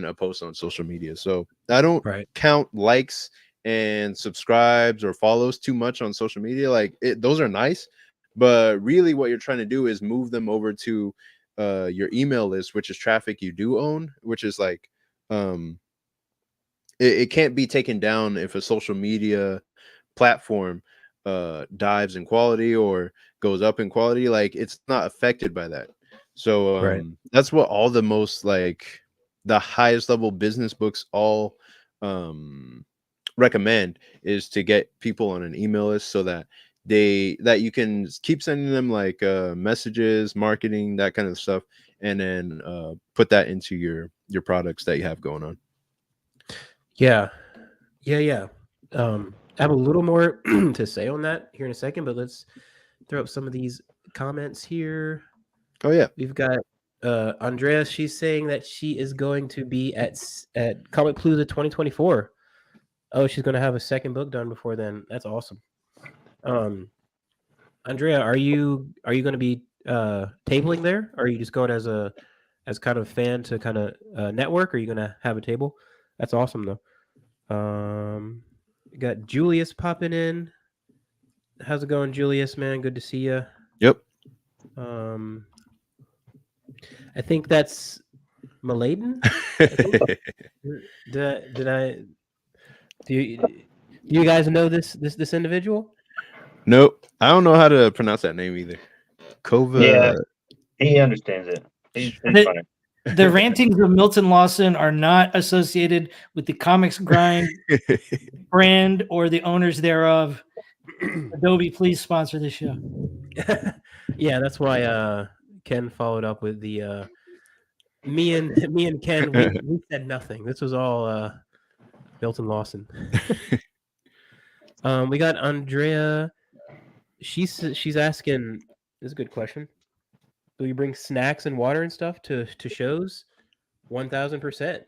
a post on social media. So I don't Right. count likes and subscribes or follows too much on social media. Like those are nice, but really what you're trying to do is move them over to your email list, which is traffic you do own, which is like um it can't be taken down if a social media platform dives in quality or goes up in quality. Like it's not affected by that. So Right. that's what all the most like the highest level business books all um recommend, is to get people on an email list so that you can keep sending them like messages, marketing, that kind of stuff, and then put that into your products that you have going on. Yeah. Yeah. Yeah. I have a little more to say on that here in a second, but let's throw up some of these comments here. Oh yeah. We've got Andrea. She's saying that she is going to be at Comic Palooza 2024. Oh, she's going to have a second book done before then. That's awesome. Andrea, are you going to be tabling there? Or are you just going as kind of fan to kind of network? Or are you going to have a table? That's awesome though. We got Julius popping in. How's it going, Julius? Man, good to see you. Yep. I think that's Maladen. I think. Did I? Do you guys know this individual? Nope. I don't know how to pronounce that name either. Yeah, Kova. he understands it. He's The, funny. the rantings of Milton Lawson are not associated with the Comics Grind brand or the owners thereof. Adobe, please sponsor this show. Yeah, that's why Ken followed up with the me and Ken. We said nothing. This was all Milton Lawson. We got Andrea. She's asking. This is a good question. Do you bring snacks and water and stuff to shows? 1000%.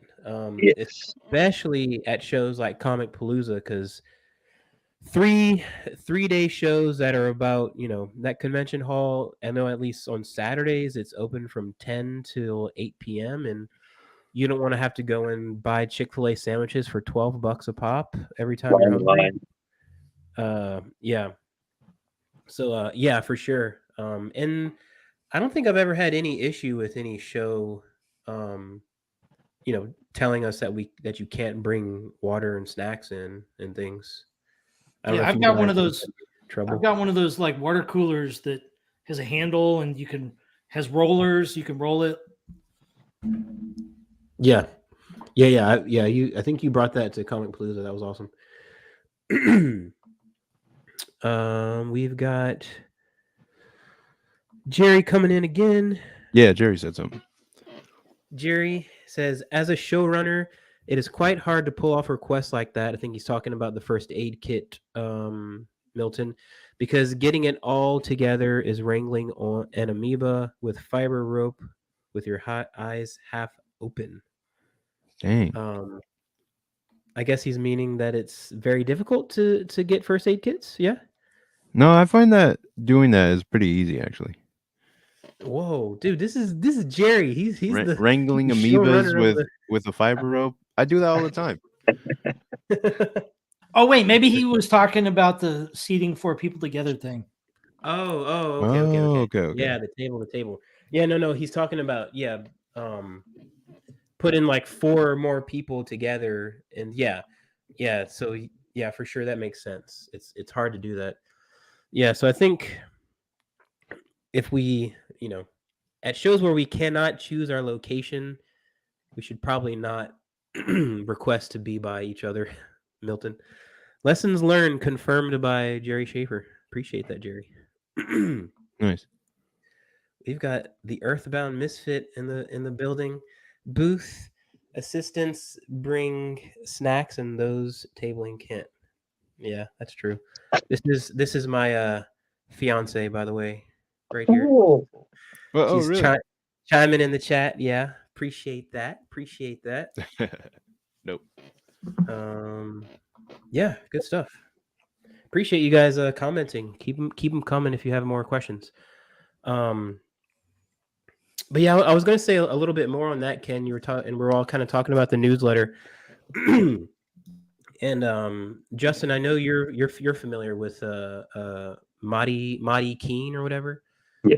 Yes. Especially at shows like Comic Palooza, because three-day shows that are about that convention hall. I know at least on Saturdays it's open from 10 till 8 p.m. and you don't want to have to go and buy Chick-fil-A sandwiches for $12 a pop every time you're hungry. Yeah. So yeah, for sure. And I don't think I've ever had any issue with any show telling us that you can't bring water and snacks in and things. I don't know Yeah, if I've you got one guys of those. have trouble. I've got one of those like water coolers that has a handle and has rollers. You can roll it. Yeah. I think you brought that to Comic Palooza. That was awesome. We've got Jerry coming in again. Yeah, Jerry said something. Jerry says, as a showrunner, it is quite hard to pull off requests like that. I think he's talking about the first aid kit, Milton, because getting it all together is wrangling on an amoeba with fiber rope with your eyes half open. Dang. I guess he's meaning that it's very difficult to get first aid kits. Yeah. No, I find that doing that is pretty easy actually. Whoa, dude, this is Jerry. He's the Wrangling amoebas with a fiber rope. I do that all the time. Oh wait, maybe he was talking about the seating 4 people together thing. Okay. Yeah, the table. Yeah, no, he's talking about putting like 4 more people together, and so yeah, for sure that makes sense. It's hard to do that. Yeah, so I think if we, at shows where we cannot choose our location, we should probably not request to be by each other. Milton. Lessons learned confirmed by Jerry Schaefer. Appreciate that, Jerry. Nice. We've got the Earthbound Misfit in the building. Booth assistants bring snacks, and those tabling can't. Yeah, that's true. This is my fiance, by the way, right here. Oh, She's really? chiming in the chat. Yeah, appreciate that. Nope. Yeah, good stuff. Appreciate you guys commenting. Keep them coming if you have more questions. But yeah, I was going to say a little bit more on that, Ken. You were talking, and we're all kind of talking about the newsletter. And Justin, I know you're familiar with Marty Keene or whatever. Yeah.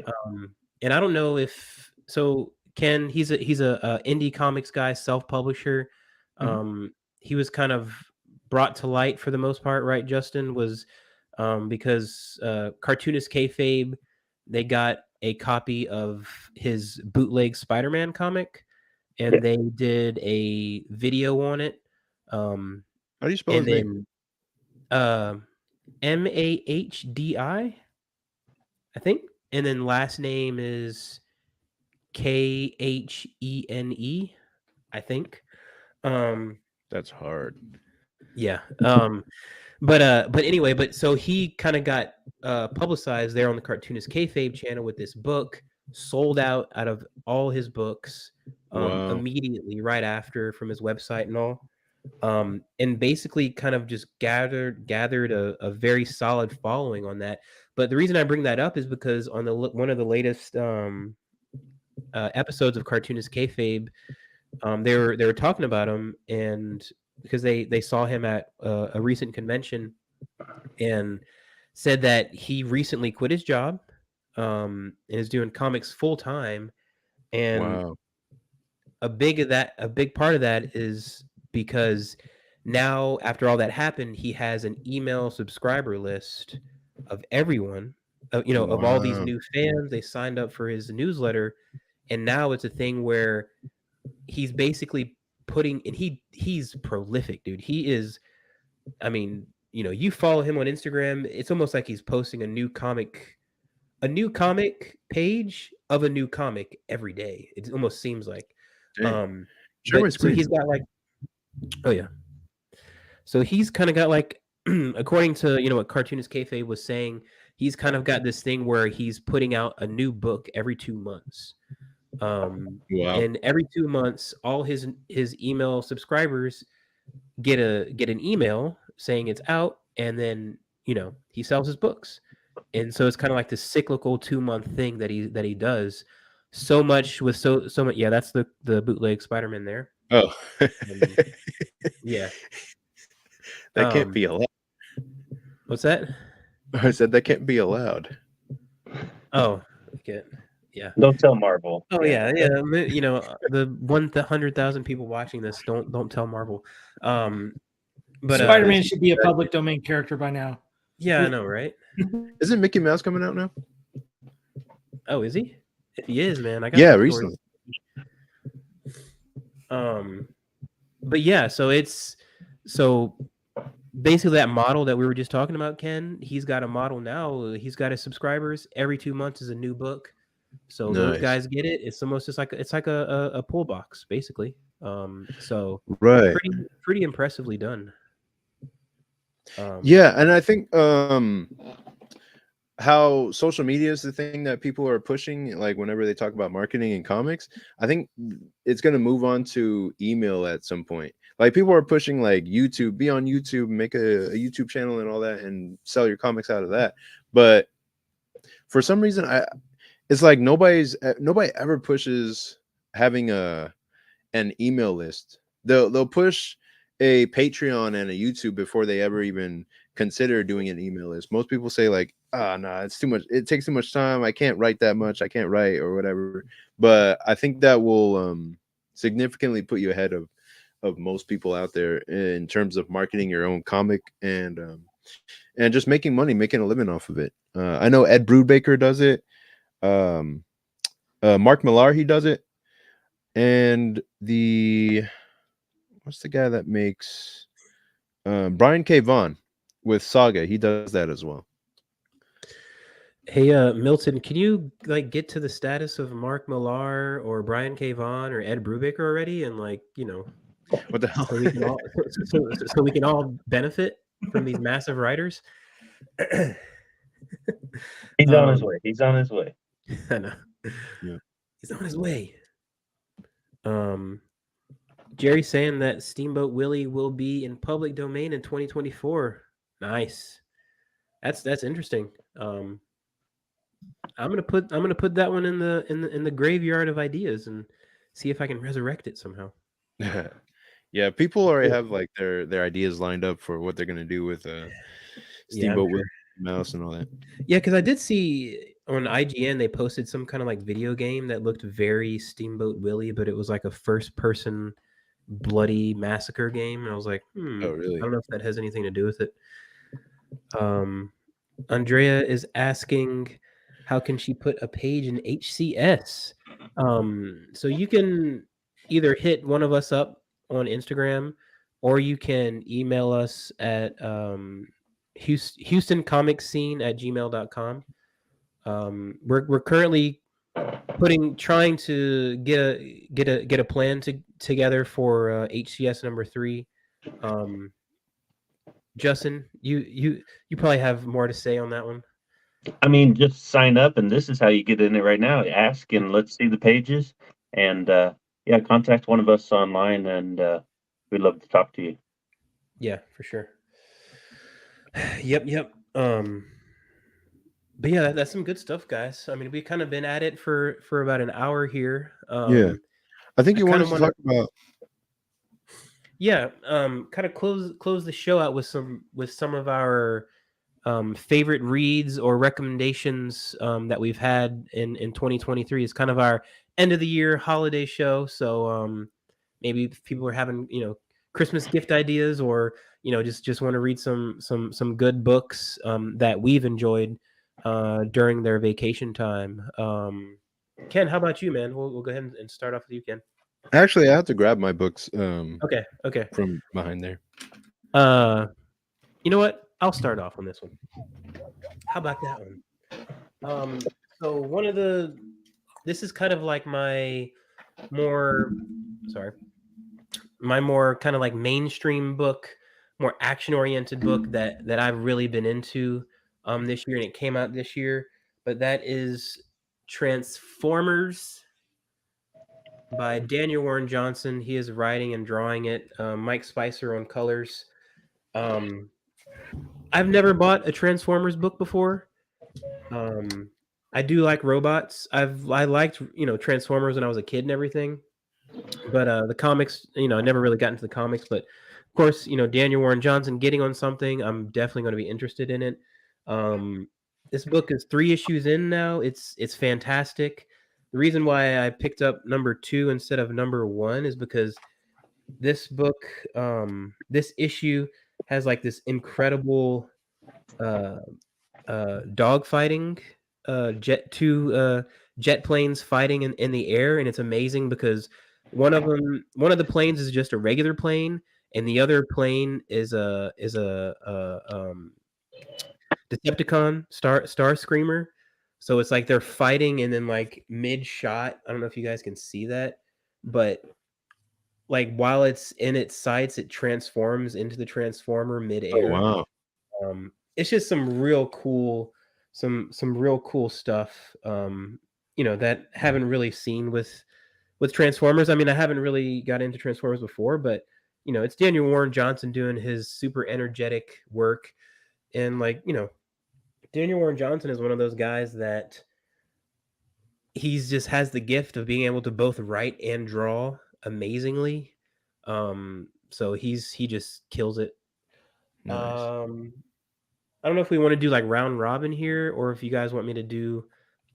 And I don't know if so. Ken, he's a indie comics guy, self-publisher. He was kind of brought to light for the most part, right? Justin was because Cartoonist Kayfabe, they got a copy of his bootleg Spider-Man comic, and they did a video on it. How do you spell his name? Mahdi, I think, and then last name is Khene, I think. That's hard. Yeah. But anyway, so he kind of got publicized there on the Cartoonist Kayfabe channel with this book, sold out of all his books immediately right after from his website and all. And basically kind of just gathered a very solid following on that. But the reason I bring that up is because on one of the latest episodes of Cartoonist Kayfabe, they were talking about him, and because they saw him at a recent convention, and said that he recently quit his job and is doing comics full time, and a big part of that is because now, after all that happened, he has an email subscriber list of everyone, of all these new fans. They signed up for his newsletter, and now it's a thing where he's basically putting, and he's prolific, dude. He is, I mean, you follow him on Instagram, it's almost like he's posting a new comic page of a new comic every day. It almost seems like. So he's got like, oh yeah. So he's kind of got like, according to what Cartoonist Kayfabe was saying, he's kind of got this thing where he's putting out a new book every 2 months. And every 2 months, all his email subscribers get an email saying it's out, and then he sells his books. And so it's kind of like this cyclical 2-month thing that he does. So much with so much. Yeah, that's the bootleg Spider-Man there. Oh, yeah. That can't be allowed. What's that? I said that can't be allowed. Oh, okay. Yeah. Don't tell Marvel. Oh yeah. The 100,000 people watching this, don't tell Marvel. But Spider-Man should be a public domain character by now. Yeah, I know, right? Isn't Mickey Mouse coming out now? Oh, is he? If he is, man, I got recently. But yeah, so basically that model that we were just talking about, Ken, he's got a model now. He's got his subscribers every 2 months is a new book. So those guys get it. It's almost just like it's like a pull box, basically. So pretty impressively done. And I think how social media is the thing that people are pushing, like whenever they talk about marketing and comics, I think it's going to move on to email at some point. Like people are pushing like YouTube, be on YouTube, make a YouTube channel and all that, and sell your comics out of that. But for some reason, it's like nobody ever pushes having an email list. They'll push a Patreon and a YouTube before they ever even consider doing an email list. Most people say like, no, it's too much. It takes too much time. I can't write that much. I can't write or whatever. But I think that will significantly put you ahead of most people out there in terms of marketing your own comic and just making money, making a living off of it. I know Ed Brubaker does it. Mark Millar, he does it. And what's the guy that makes Brian K. Vaughan with Saga? He does that as well. Hey, Milton, can you like get to the status of Mark Millar or Brian K. Vaughan or Ed Brubaker already, and like What the hell? so we can all so we can all benefit from these massive writers. He's on his way. He's on his way. I know. Yeah. He's on his way. Jerry saying that Steamboat Willie will be in public domain in 2024. Nice. That's interesting. I'm gonna put that one in the graveyard of ideas and see if I can resurrect it somehow. Yeah, people already have like their ideas lined up for what they're gonna do with Steamboat Willie Mouse and all that. Yeah, because I did see on IGN they posted some kind of like video game that looked very Steamboat Willie, but it was like a first-person bloody massacre game, and I was like, Oh, really? I don't know if that has anything to do with it. Andrea is asking, how can she put a page in HCS? So you can either hit one of us up on Instagram, or you can email us at HoustonComicsScene@gmail.com. We're currently trying to get a plan together for HCS number 3. Justin, you probably have more to say on that one. I mean, just sign up, and this is how you get in it right now. Ask, and let's see the pages, and yeah, contact one of us online, and we'd love to talk to you. Yeah, for sure. Yep. But yeah, that's some good stuff, guys. I mean, we've kind of been at it for about an hour here. Yeah, I think you wanted to talk about. Yeah, kind of close the show out with some of our favorite reads or recommendations that we've had in 2023. It's kind of our end of the year holiday show. So maybe if people are having Christmas gift ideas, or just want to read some good books that we've enjoyed during their vacation time. Ken, how about you, man? We'll go ahead and start off with you, Ken. Actually, I have to grab my books. Okay. From behind there. You know what? I'll start off on this one. How about that one? So this is kind of like my more kind of like mainstream book, more action-oriented book that I've really been into this year, and it came out this year. But that is Transformers by Daniel Warren Johnson. He is writing and drawing it. Mike Spicer on colors. I've never bought a Transformers book before. I do like robots. I liked Transformers when I was a kid and everything, but the comics, I never really got into the comics. But of course, Daniel Warren Johnson getting on something, I'm definitely going to be interested in it. This book is 3 issues in now. It's fantastic. The reason why I picked up number 2 instead of number 1 is because this book, this issue has like this incredible dog fighting, jet planes fighting in the air, and it's amazing because one of the planes is just a regular plane, and the other plane is a Decepticon Star Screamer. So it's like they're fighting, and then like mid shot, I don't know if you guys can see that, but like while it's in its sights, it transforms into the Transformer midair. Oh, wow. It's just some real cool stuff. That haven't really seen with Transformers. I mean, I haven't really got into Transformers before, but it's Daniel Warren Johnson doing his super energetic work. And like, Daniel Warren Johnson is one of those guys that he's just has the gift of being able to both write and draw amazingly. So he just kills it. Nice. I don't know if we want to do like round robin here, or if you guys want me to do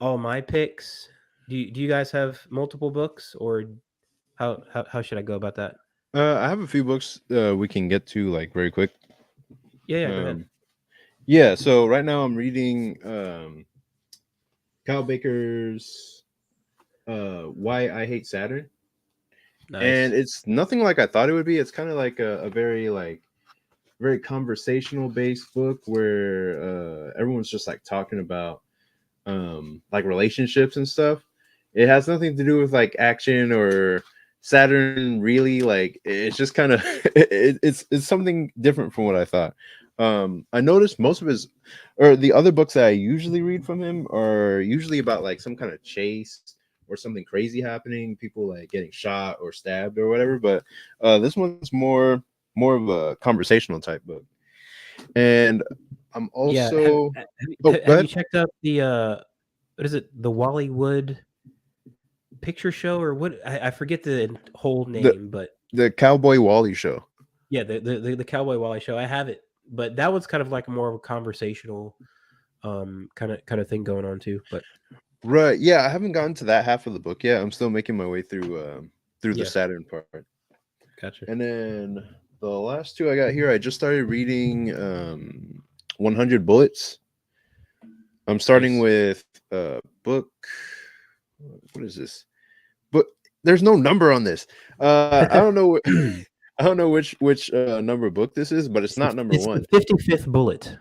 all my picks. Do you guys have multiple books, or how should I go about that? I have a few books we can get to like very quick. Yeah, go ahead. Yeah, so right now I'm reading Kyle Baker's Why I Hate Saturn. Nice. And it's nothing like I thought it would be. It's kind of like a very very conversational based book where everyone's just like talking about like relationships and stuff. It has nothing to do with like action or Saturn really. Like it's just kind of it's something different from what I thought. I noticed most of his or the other books that I usually read from him are usually about like some kind of chase or something crazy happening, people like getting shot or stabbed or whatever. But this one's more of a conversational type book. And I'm also have you checked out the what is it, the Wallywood picture show, or what? I forget the whole name, but the Cowboy Wally show. Yeah, the Cowboy Wally show. I have it, but that was kind of like more of a conversational kind of thing going on too. But right, yeah, I haven't gotten to that half of the book yet. I'm still making my way through the Saturn part. Gotcha. And then the last two I got here, I just started reading 100 Bullets. I'm starting with book. What is this? But there's no number on this. I don't know. I don't know which number book this is, but it's not number one. The 55th bullet.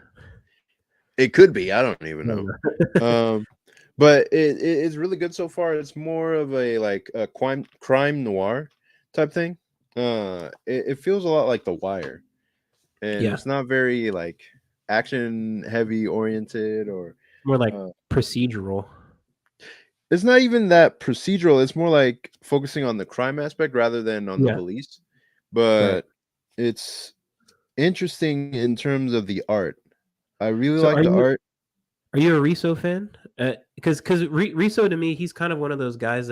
It could be. I don't even know. But it's really good so far. It's more of a like a crime noir type thing. It feels a lot like The Wire, and it's not very like action heavy oriented or more like procedural. It's not even that procedural. It's more like focusing on the crime aspect rather than on the police. But it's interesting in terms of the art. I really like the art. Are you a Riso fan? Because Riso to me, he's kind of one of those guys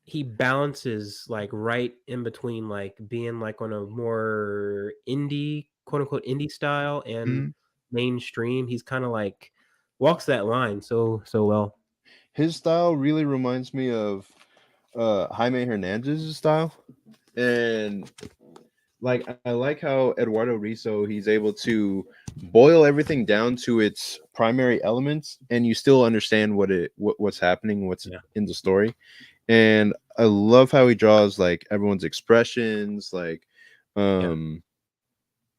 he balances like right in between like being like on a more indie, quote unquote indie style and mainstream. He's kind of like walks that line so well. His style really reminds me of Jaime Hernandez's style, and like I like how Eduardo Riso, he's able to boil everything down to its primary elements, and you still understand what's happening, what's in the story. And I love how he draws like everyone's expressions, like I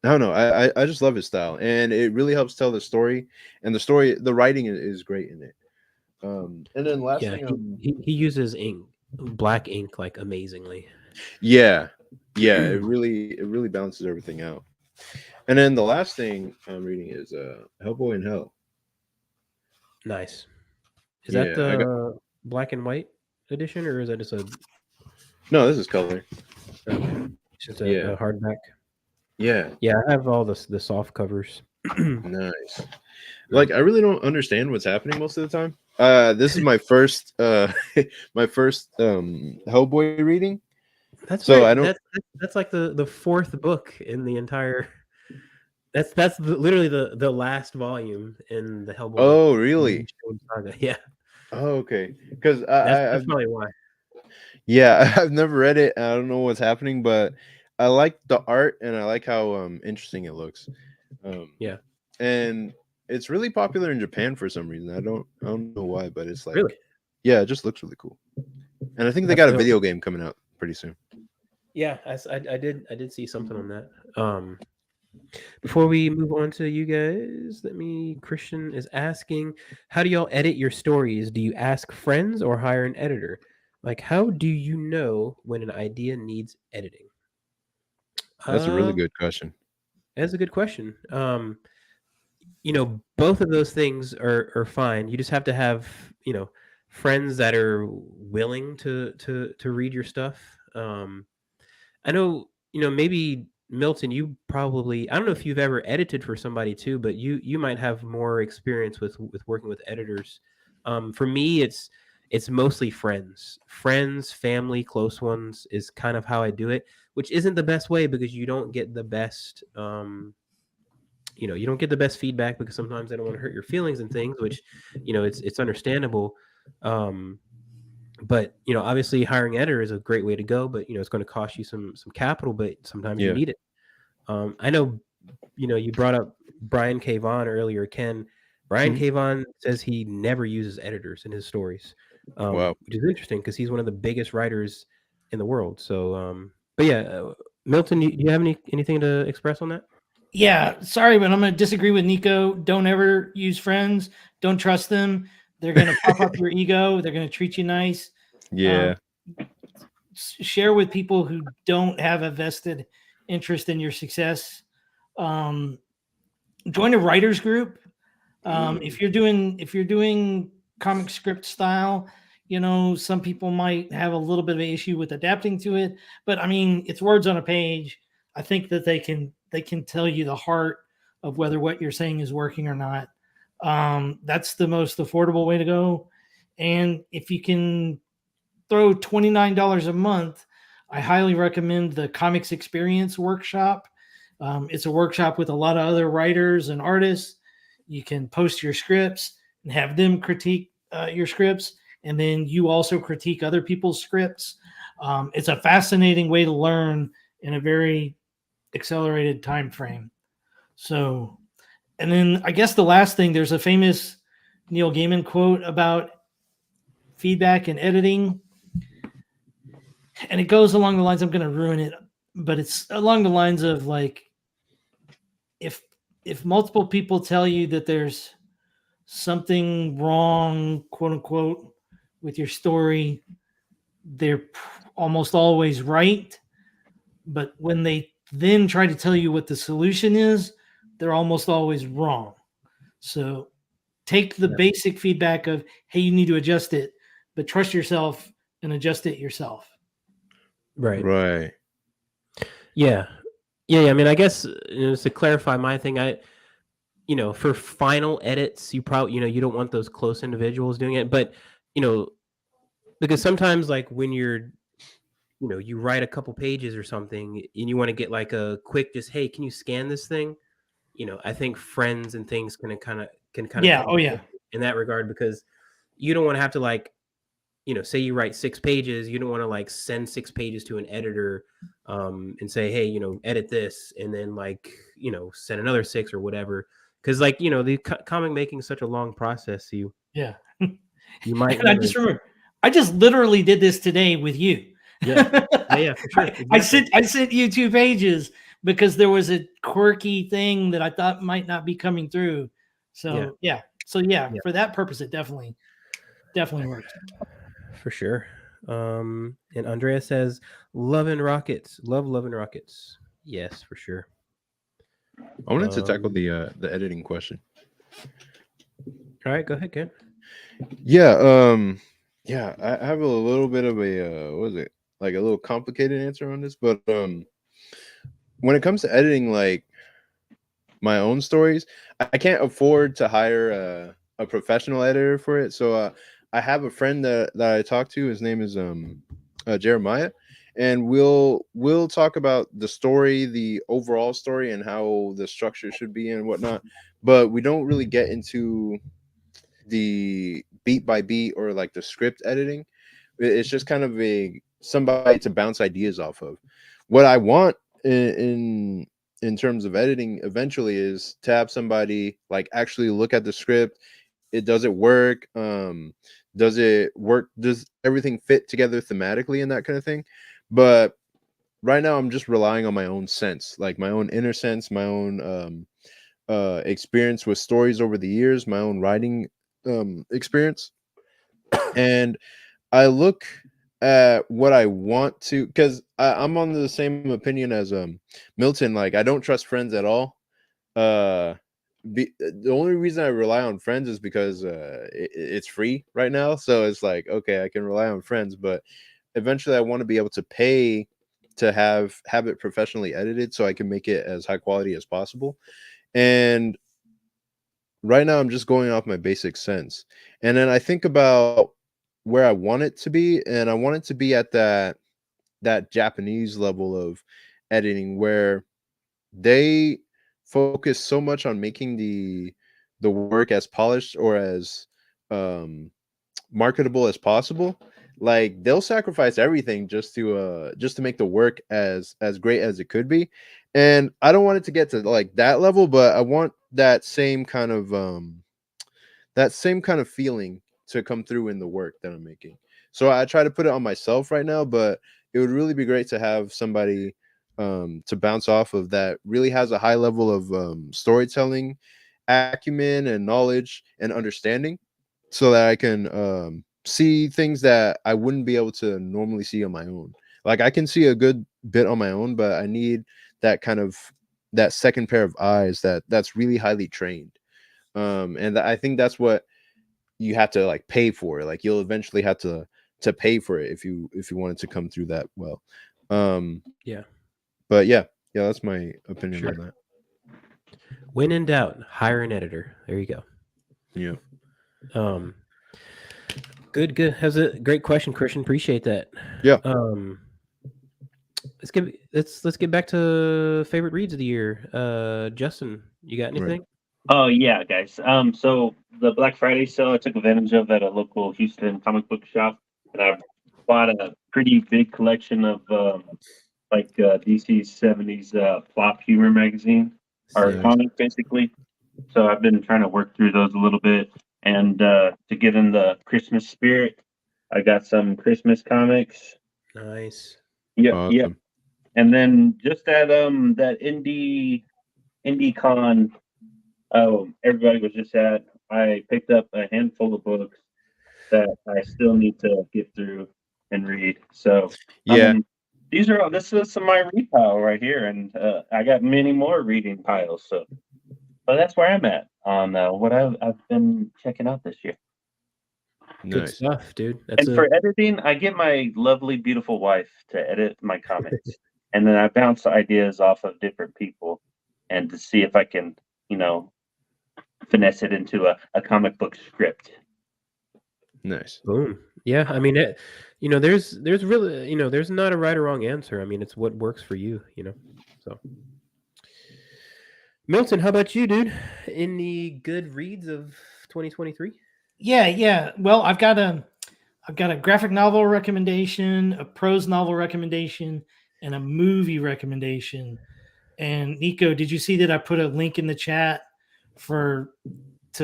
don't know. I just love his style, and it really helps tell the story. And the writing is great in it. And then last thing, he uses black ink like amazingly. Yeah, it really balances everything out. And then the last thing I'm reading is Hellboy in Hell. Nice. Is that the black and white edition, or is that just a? No, this is color. Okay. It's just a hardback. Yeah, I have all the soft covers. Nice. Like I really don't understand what's happening most of the time. This is my first Hellboy reading. That's so I don't. That's like the fourth book in the entire. That's literally the last volume in the Hellboy. Oh, really? Saga. Yeah. Oh, okay. Because that's probably why. Yeah, I've never read it. I don't know what's happening, but I like the art and I like how interesting it looks. Yeah. And it's really popular in Japan for some reason. I don't know why, but it's like really? Yeah, it just looks really cool. And I think they got a video game coming out pretty soon. Yeah, I did see something on that. Before we move on to you guys, Christian is asking, how do y'all edit your stories? Do you ask friends or hire an editor? Like, how do you know when an idea needs editing? That's a really good question. That's a good question. Both of those things are fine. You just have to have, friends that are willing to read your stuff. I know maybe Milton, you probably, I don't know if you've ever edited for somebody too, but you might have more experience with working with editors. For me, it's mostly friends, family, close ones is kind of how I do it, which isn't the best way because you don't get the best you don't get the best feedback because sometimes they don't want to hurt your feelings and things, which it's understandable. But obviously hiring editor is a great way to go, but it's going to cost you some capital, but sometimes you Yeah. need it. I know you brought up Brian K. Vaughan earlier, Ken. Brian Mhm. K. Vaughan says he never uses editors in his stories, Wow. which is interesting because he's one of the biggest writers in the world. So but yeah, Milton, do you have anything to express on that? Yeah, sorry, but I'm going to disagree with Nico. Don't ever use friends. Don't trust them. They're going to pop up your ego. They're going to treat you nice. Yeah. Share with people who don't have a vested interest in your success. Join a writers group. If you're doing comic script style, some people might have a little bit of an issue with adapting to it, but I mean, it's words on a page. I think that they can tell you the heart of whether what you're saying is working or not. That's the most affordable way to go. And if you can throw $29 a month, I highly recommend the Comics Experience Workshop. It's a workshop with a lot of other writers and artists. You can post your scripts and have them critique your scripts, and then you also critique other people's scripts. It's a fascinating way to learn in a very accelerated time frame. So, and then I guess the last thing, there's a famous Neil Gaiman quote about feedback and editing, and it goes along the lines, I'm going to ruin it, but it's along the lines of like, if multiple people tell you that there's something wrong, quote unquote, with your story, they're almost always right. But when they then try to tell you what the solution is, they're almost always wrong. So take the basic feedback of, hey, you need to adjust it, but trust yourself and adjust it yourself. Right. Yeah. I mean, I guess just to clarify my thing, for final edits, you probably you don't want those close individuals doing it, but because sometimes like when you're you write a couple pages or something and you want to get like a quick just, hey, can you scan this thing? I think friends and things can kind of Yeah. Oh yeah. in that regard, because you don't want to have to like say you write 6 pages, you don't want to like send 6 pages to an editor and say, hey, edit this, and then like send another 6 or whatever, because like the comic making is such a long process. You might and I just literally did this today with you. Yeah, for sure. Exactly. I sent you 2 pages because there was a quirky thing that I thought might not be coming through. So yeah. For that purpose, it definitely works. For sure. And Andrea says, love and rockets. Love and rockets. Yes, for sure. I wanted to tackle the editing question. All right, go ahead, Ken. Yeah, I have a little bit of a what is it? Like a little complicated answer on this, but when it comes to editing like my own stories, I can't afford to hire a professional editor for it. So I have a friend that I talk to. His name is Jeremiah, and we'll talk about the story, the overall story, and how the structure should be and whatnot. But we don't really get into the beat by beat or like the script editing. It's just kind of somebody to bounce ideas off of. What I want in terms of editing eventually is to have somebody like actually look at the script. Does it work? Does it work? Does everything fit together thematically and that kind of thing? But right now I'm just relying on my own sense, like my own inner sense, my own experience with stories over the years, my own writing experience. And I look at what I want to, because I'm on the same opinion as Milton. Like I don't trust friends at all. The only reason I rely on friends is because it's free right now. So it's like, okay, I can rely on friends, but eventually I want to be able to pay to have it professionally edited so I can make it as high quality as possible. And right now I'm just going off my basic sense. And then I think about where I want it to be, and I want it to be at that Japanese level of editing where they focus so much on making the work as polished or as marketable as possible. Like they'll sacrifice everything just to make the work as great as it could be. And I don't want it to get to like that level, but I want that same kind of feeling to come through in the work that I'm making. So I try to put it on myself right now, but it would really be great to have somebody to bounce off of that really has a high level of storytelling acumen and knowledge and understanding, so that I can see things that I wouldn't be able to normally see on my own. Like I can see a good bit on my own, but I need that second pair of eyes that's really highly trained. And I think that's what you have to like pay for. Like you'll eventually have to pay for it if you want it to come through that well. Yeah. But yeah, that's my opinion Sure. on that. When in doubt, hire an editor. There you go. Yeah. Good. That's a great question, Christian. Appreciate that. Yeah. Let's get back to favorite reads of the year. Justin, you got anything? Oh yeah, guys. So the Black Friday sale I took advantage of at a local Houston comic book shop, and I bought a pretty big collection of DC's 70s flop humor magazine or Sick. comic basically. So I've been trying to work through those a little bit, and to get in the Christmas spirit, I got some Christmas comics. Nice. Yep, Awesome. yep. And then just at that IndieCon, everybody was just at, I picked up a handful of books that I still need to get through and read. So Yeah. this is my read pile right here, and I got many more reading piles. So, but that's where I'm at on what I've been checking out this year. Good Nice. stuff, dude. For editing, I get my lovely, beautiful wife to edit my comics, and then I bounce ideas off of different people, and to see if I can, finesse it into a comic book script. Nice. Boom. Yeah, I mean, there's really, there's not a right or wrong answer. I mean, it's what works for you, So, Milton, how about you, dude? Any good reads of 2023? Yeah. Well, I've got a graphic novel recommendation, a prose novel recommendation, and a movie recommendation. And Nico, did you see that I put a link in the chat to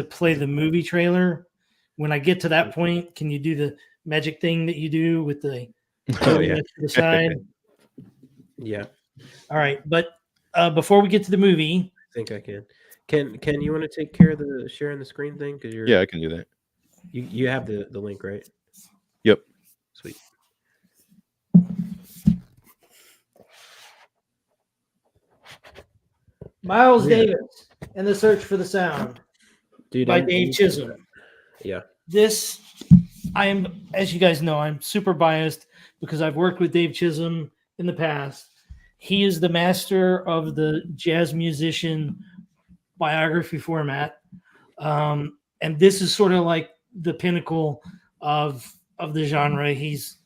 play the movie trailer? When I get to that point, can you do the magic thing that you do with the to the side? Yeah. All right, but before we get to the movie, I think I can. Can you want to take care of the sharing the screen thing? Because Yeah, I can do that. You have the link, right? Yep. Sweet. Miles Davis and the Search for the Sound, dude, by Dave Chisholm. Yeah. This, as you guys know, I'm super biased because I've worked with Dave Chisholm in the past. He is the master of the jazz musician biography format. And this is sort of like the pinnacle of the genre. He's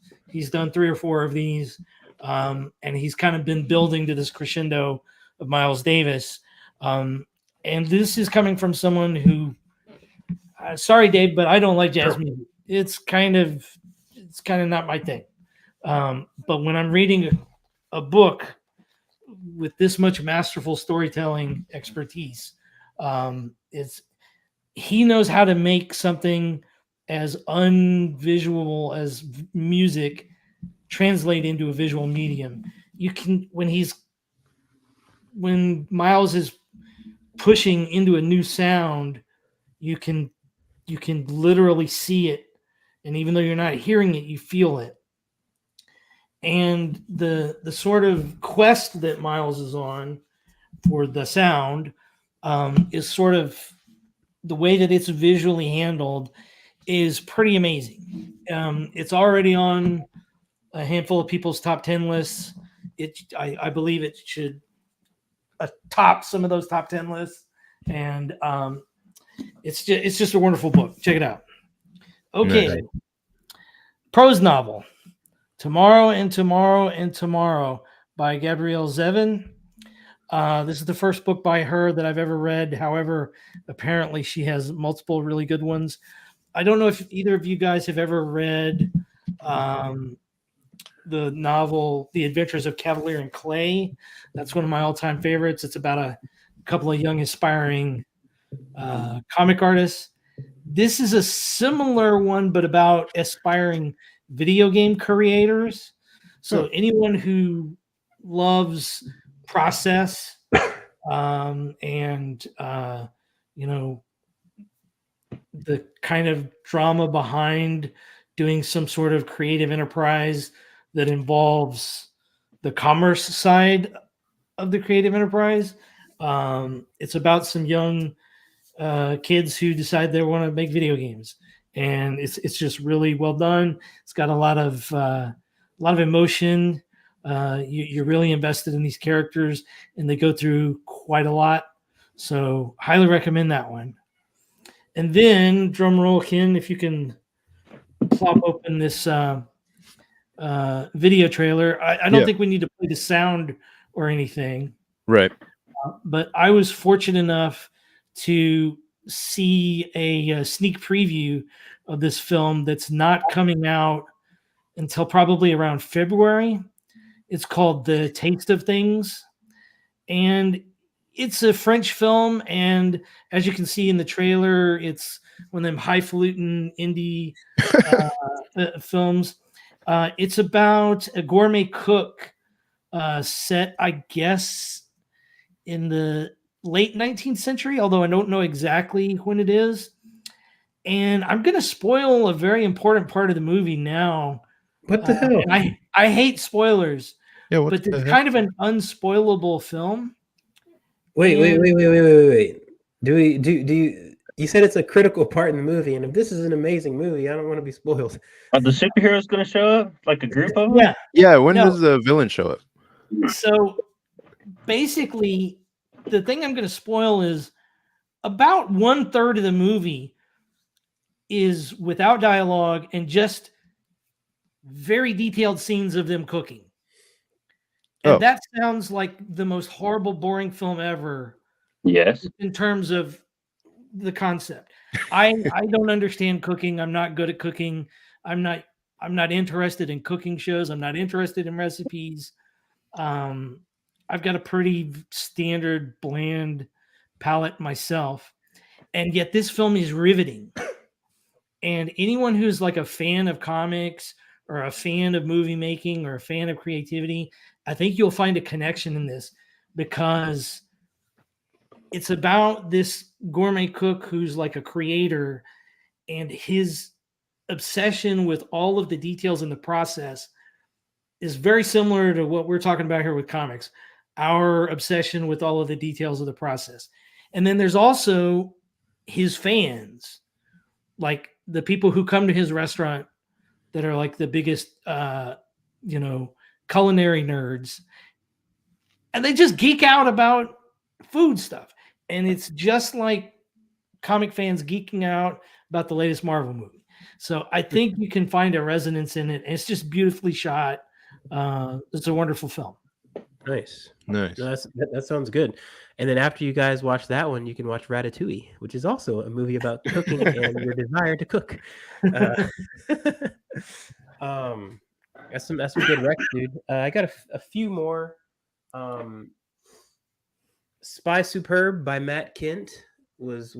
done 3 or 4 of these, and he's kind of been building to this crescendo of Miles Davis. And this is coming from someone who, sorry, Dave, but I don't like jazz music. It's kind of not my thing. But when I'm reading a book with this much masterful storytelling expertise, he knows how to make something as unvisual as music translate into a visual medium. You can, when Miles is pushing into a new sound, you can literally see it, and even though you're not hearing it, you feel it. And the sort of quest that Miles is on for the sound is sort of the way that it's visually handled is pretty amazing. It's already on a handful of people's top 10 lists. I believe it should top some of those top 10 lists, and it's just a wonderful book. Check it out. Okay, Nice. prose novel, Tomorrow and Tomorrow and Tomorrow by Gabrielle Zevin. This is the first book by her that I've ever read. However, apparently she has multiple really good ones. I don't know if either of you guys have ever read the novel The Adventures of Cavalier and Clay. That's one of my all-time favorites. It's about a couple of young aspiring comic artists. This is a similar one, but about aspiring video game creators. So anyone who loves process and the kind of drama behind doing some sort of creative enterprise that involves the commerce side of the creative enterprise. It's about some young kids who decide they want to make video games, and it's just really well done. It's got a lot of emotion. You're really invested in these characters, and they go through quite a lot. So highly recommend that one. And then, drum roll, Ken, if you can plop open this video trailer. I don't think we need to play the sound or anything. Right. But I was fortunate enough to see a sneak preview of this film that's not coming out until probably around February. It's called The Taste of Things. And it's a French film. And as you can see in the trailer, it's one of them highfalutin indie films. It's about a gourmet cook set, I guess, in the late 19th century, although I don't know exactly when it is. And I'm going to spoil a very important part of the movie now. What the hell? I hate spoilers. Yeah, but it's kind of an unspoilable film. Wait. Do you said it's a critical part in the movie, and if this is an amazing movie, I don't want to be spoiled. Are the superheroes going to show up? Like a group of them? Yeah. Yeah, when does the villain show up? So basically, the thing I'm going to spoil is about 1/3 of the movie is without dialogue and just very detailed scenes of them cooking. And that sounds like the most horrible, boring film ever. Yes. In terms of the concept. I don't understand cooking. I'm not good at cooking. I'm not interested in cooking shows. I'm not interested in recipes. I've got a pretty standard, bland palate myself. And yet this film is riveting. And anyone who's like a fan of comics or a fan of movie making or a fan of creativity, I think you'll find a connection in this, because it's about this gourmet cook who's like a creator, and his obsession with all of the details in the process is very similar to what we're talking about here with comics, our obsession with all of the details of the process. And then there's also his fans, like the people who come to his restaurant that are like the biggest, culinary nerds, and they just geek out about food stuff. And it's just like comic fans geeking out about the latest Marvel movie. So I think you can find a resonance in it. And it's just beautifully shot. It's a wonderful film. Nice. Nice. No, that sounds good. And then after you guys watch that one, you can watch Ratatouille, which is also a movie about cooking and your desire to cook. That's some good recs, dude. I got a few more. Spy Superb by Matt Kent was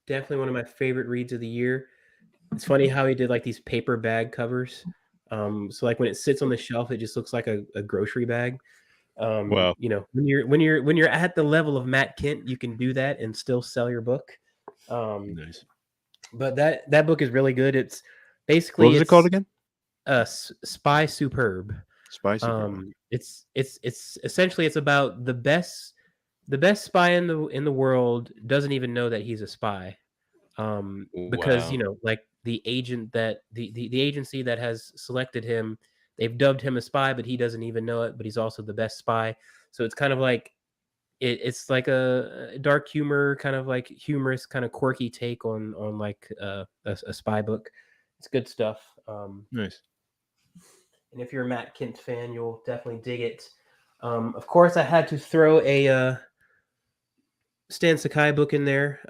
definitely one of my favorite reads of the year. It's funny how he did like these paper bag covers. So like when it sits on the shelf, it just looks like a grocery bag. Wow. When you're at the level of Matt Kent, you can do that and still sell your book. Nice. But that book is really good. It's basically, what was it called again? Spy Superb. Spy Superb. It's essentially, it's about the best spy in the world doesn't even know that he's a spy. Because Wow. like the agent that the agency that has selected him they've dubbed him a spy, but he doesn't even know it. But he's also the best spy. So it's kind of like it's like a dark humor, kind of like humorous, kind of quirky take on like a spy book. It's good stuff. Nice. And if you're a Matt Kent fan, you'll definitely dig it. Of course, I had to throw a Stan Sakai book in there.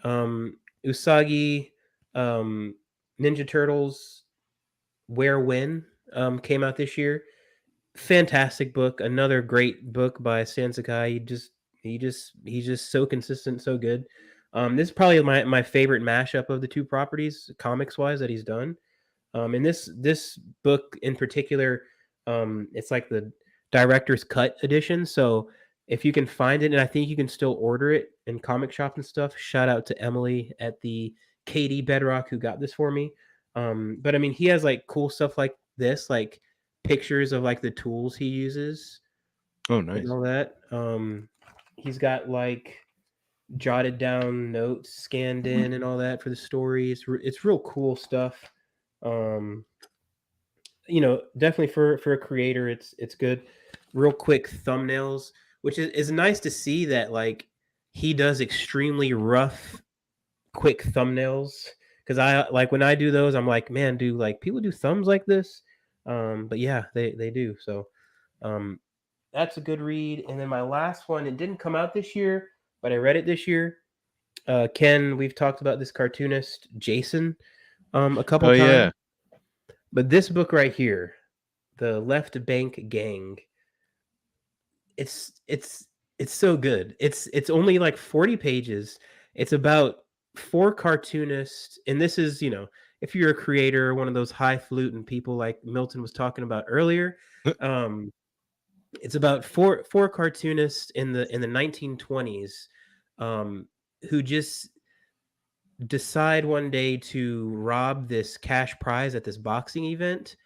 Usagi, Ninja Turtles, Where When came out this year. Fantastic book. Another great book by Stan Sakai. He's just so consistent, so good. This is probably my favorite mashup of the two properties, comics wise, that he's done. And this book in particular, it's like the director's cut edition. So if you can find it, and I think you can still order it in comic shop and stuff. Shout out to Emily at the KD Bedrock who got this for me. But I mean, he has like cool stuff like this, like pictures of like the tools he uses. Oh, nice. And all that. He's got like jotted down notes scanned in and all that for the story. It's real cool stuff. Definitely for a creator, it's good. Real quick thumbnails, which is nice to see that like he does extremely rough, quick thumbnails. Because I like when I do those, I'm like, man, do like people do thumbs like this? But yeah, they do. So that's a good read. And then my last one, it didn't come out this year, but I read it this year. Ken, we've talked about this cartoonist Jason a couple times. Yeah. But this book right here, The Left Bank Gang, it's so good. It's only like 40 pages. It's about 4 cartoonists, and this is, if you're a creator, one of those highfalutin people like Milton was talking about earlier, it's about four cartoonists in the 1920s who just decide one day to rob this cash prize at this boxing event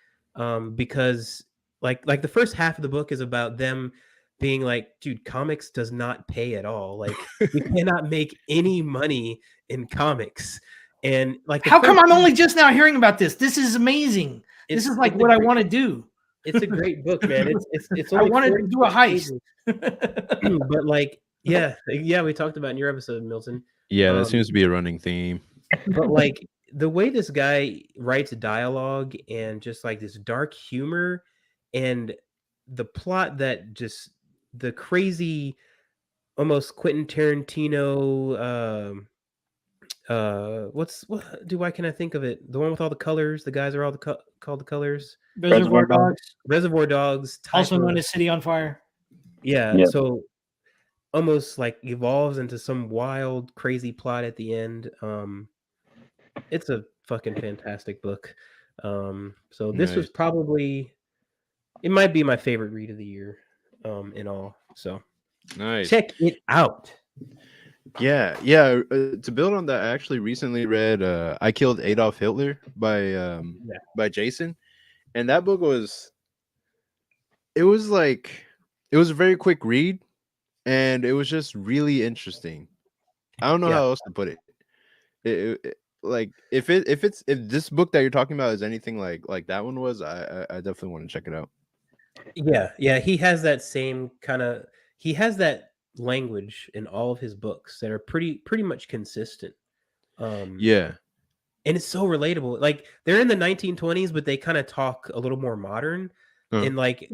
because like the first half of the book is about them being like, dude, comics does not pay at all. Like we cannot make any money in comics. And like, how come I'm only just now hearing about this? This is amazing. This is like what I want to do. It's a great book, man. It's I wanted to do a heist. But like, yeah, we talked about in your episode, Milton. Yeah, that seems to be a running theme. But like the way this guy writes dialogue and just like this dark humor and the plot that just the crazy, almost Quentin Tarantino. Why can I think of it? The one with all the colors. The guys are all called the colors. Reservoir Dogs. Reservoir Dogs. Also known as City on Fire. Yeah. So almost like evolves into some wild, crazy plot at the end. It's a fucking fantastic book. So this was probably, it might be my favorite read of the year, in all. So nice. Check it out. Yeah. To build on that, I actually recently read I Killed Adolf Hitler by Jason, and that book was a very quick read, and it was just really interesting. I don't know how else to put it. Like if this book that you're talking about is anything like that one was, I definitely want to check it out. Yeah, he has that same kind of, he has that language in all of his books that are pretty much consistent. And it's so relatable. Like they're in the 1920s, but they kind of talk a little more modern, and like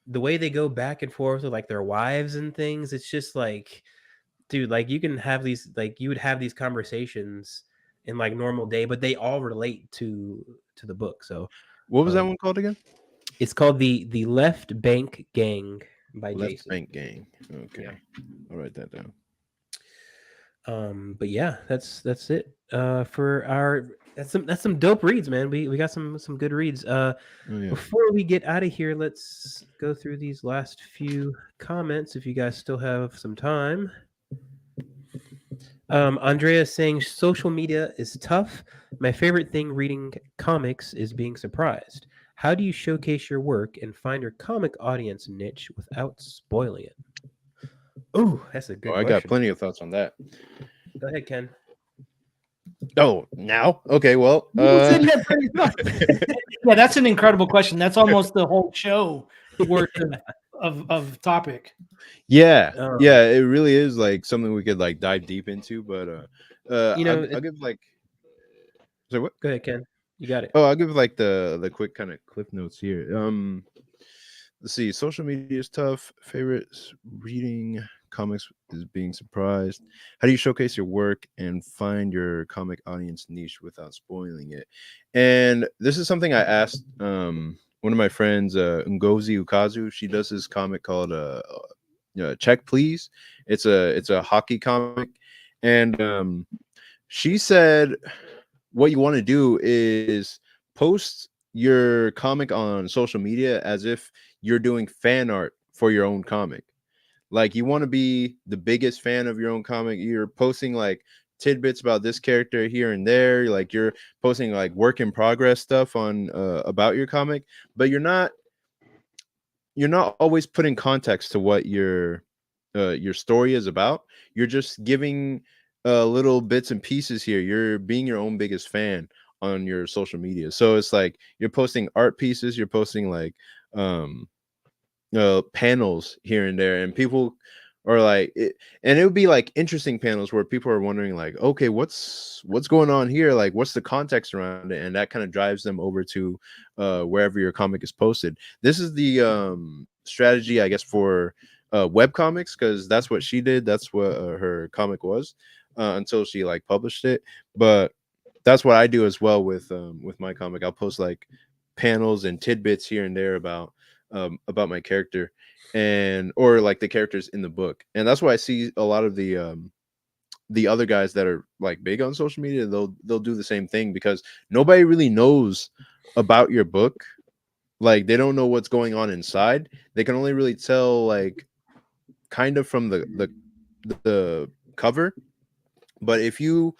the way they go back and forth with like their wives and things, it's just like, dude, like you can have these, like you would have these conversations in like normal day, but they all relate to the book. So what was that one called again? It's called the Left Bank Gang by Jason. Left Bank Gang. Okay. Yeah. I'll write that down. But yeah, that's it. For our that's some dope reads, man. We got some good reads. Before we get out of here, let's go through these last few comments if you guys still have some time. Andrea is saying social media is tough. My favorite thing reading comics is being surprised. How do you showcase your work and find your comic audience niche without spoiling it? Oh, that's a good question. I got plenty of thoughts on that. Go ahead, Ken. Oh, now? Okay, well, Yeah, that's an incredible question. That's almost the whole show worth of topic. yeah, Um, it really is like something we could like dive deep into, but you know, I'll give like so what? go ahead, Ken. You got it. Oh, I'll give like the quick kind of cliff notes here. Let's see. Social media is tough. Favorites reading comics is being surprised. How do you showcase your work and find your comic audience niche without spoiling it? And this is something I asked one of my friends, Ngozi Ukazu. She does this comic called Check Please. It's a hockey comic, and she said what you want to do is post your comic on social media as if you're doing fan art for your own comic. Like you want to be the biggest fan of your own comic. You're posting like tidbits about this character here and there. Like you're posting like work in progress stuff on about your comic, but you're not always putting context to what your story is about. You're just giving little bits and pieces here. You're being your own biggest fan on your social media. So it's like you're posting art pieces, you're posting like um panels here and there, and people are like and it would be like interesting panels where people are wondering like, okay, what's going on here, like what's the context around it, and that kind of drives them over to wherever your comic is posted. This is the strategy, I guess, for web comics, because that's what she did. That's what her comic was until she like published it. But that's what I do as well with my comic. I'll post like panels and tidbits here and there about my character, and or like the characters in the book. And that's why I see a lot of the other guys that are like big on social media, they'll do the same thing, because nobody really knows about your book. Like they don't know what's going on inside. They can only really tell like kind of from the cover. But if you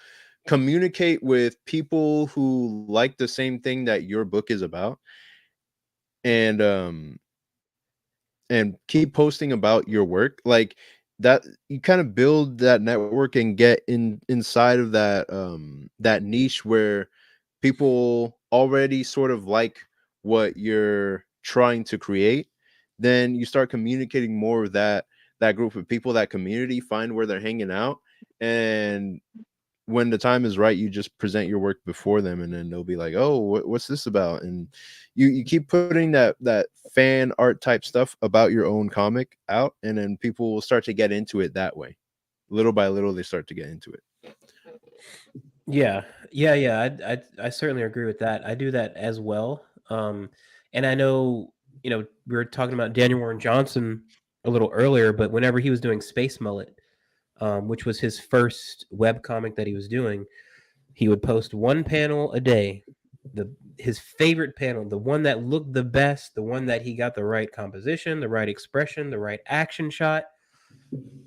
communicate with people who like the same thing that your book is about, and keep posting about your work, like that, you kind of build that network and get inside of that niche where people already sort of like what you're trying to create. Then you start communicating more with that group of people, that community, find where they're hanging out, and when the time is right, you just present your work before them, and then they'll be like, "Oh, what's this about?" And you keep putting that fan art type stuff about your own comic out, and then people will start to get into it that way. Little by little, they start to get into it. Yeah, I certainly agree with that. I do that as well. And I know, we were talking about Daniel Warren Johnson a little earlier, but whenever he was doing Space Mullet, which was his first web comic that he was doing, he would post one panel a day, his favorite panel, the one that looked the best, the one that he got the right composition, the right expression, the right action shot.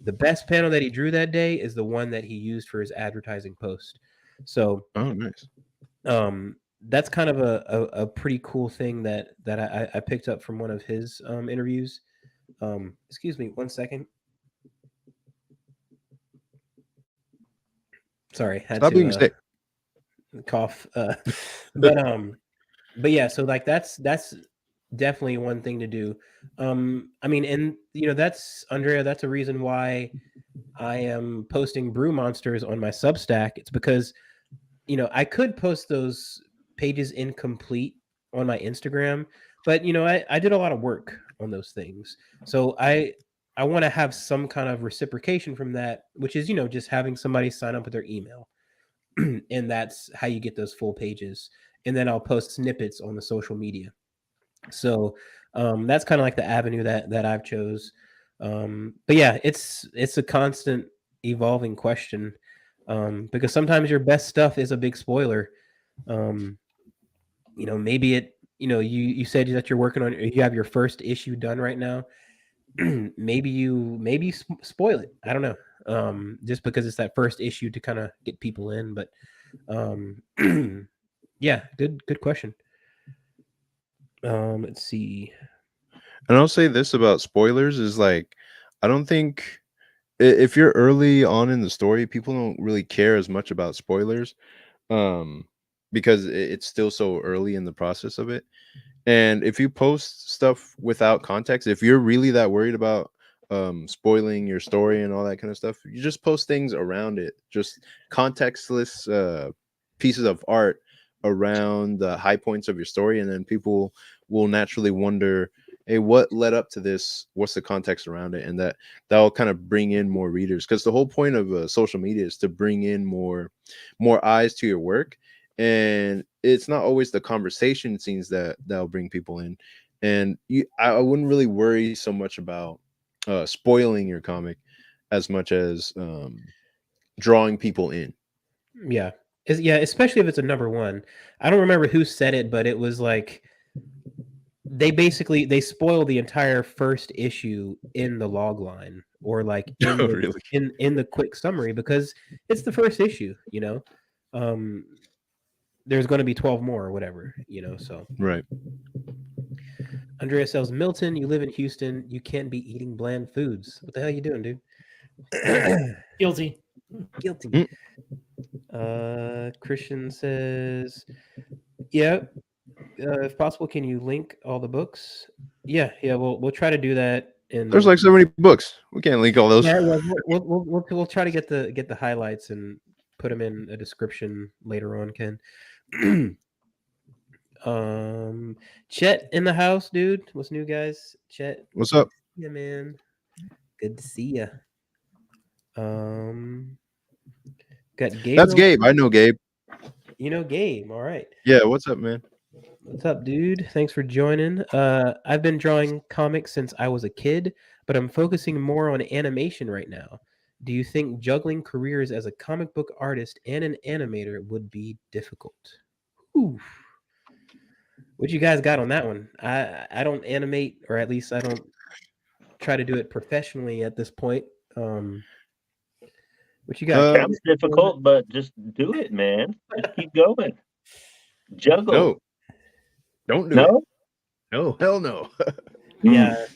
The best panel that he drew that day is the one that he used for his advertising post. So, Oh, nice. that's kind of a pretty cool thing that I picked up from one of his interviews. Excuse me, 1 second. Sorry, had Stop being to sick. cough. But yeah, so like that's definitely one thing to do. I mean, and that's Andrea. That's a reason why I am posting Brew Monsters on my Substack. It's because I could post those pages incomplete on my Instagram, but I did a lot of work on those things. So I want to have some kind of reciprocation from that, which is, just having somebody sign up with their email. And that's how you get those full pages. And then I'll post snippets on the social media. So that's kind of like the avenue that I've chose. But yeah, it's a constant evolving question, because sometimes your best stuff is a big spoiler. Maybe you said that you're working on, you have your first issue done right now. maybe you spoil it. I don't know. Just because it's that first issue to kind of get people in, but um, yeah, good question. Let's see. And I'll say this about spoilers is like, I don't think if you're early on in the story, people don't really care as much about spoilers, um, because it's still so early in the process of it. And if you post stuff without context, if you're really that worried about spoiling your story and all that kind of stuff, you just post things around it, just contextless pieces of art around the high points of your story, and then people will naturally wonder, hey, what led up to this? What's the context around it? And that'll kind of bring in more readers, because the whole point of social media is to bring in more eyes to your work. And it's not always the conversation scenes that'll bring people in. And I wouldn't really worry so much about spoiling your comic as much as drawing people in. Yeah. Yeah, especially if it's a number one. I don't remember who said it, but it was like they spoil the entire first issue in the log line, or like in Oh, the really? in the quick summary, because it's the first issue, um there's going to be 12 more or whatever, so Right. Andrea sells, Milton, you live in Houston, you can't be eating bland foods. What the hell you doing, dude? Guilty. Guilty. Christian says, yeah, if possible, can you link all the books? Yeah, we'll try to do that. There's like so many books. We can't link all those. Yeah, we'll try to get the highlights and put them in a description later on, Ken. Chet in the house, dude. What's new, guys? Chet, What's up? yeah, man. Good to see ya. Got Gabriel. That's Gabe. I know Gabe. You know Gabe. All right. Yeah. What's up, man? What's up, dude? Thanks for joining. I've been drawing comics since I was a kid, but I'm focusing more on animation right now. Do you think juggling careers as a comic book artist and an animator would be difficult? Ooh. What you guys got on that one? I don't animate, or at least I don't try to do it professionally at this point. What you got? Sounds difficult, but just do it, man. Just keep going. Juggle. No. Don't do No? it. No, hell no. Yeah.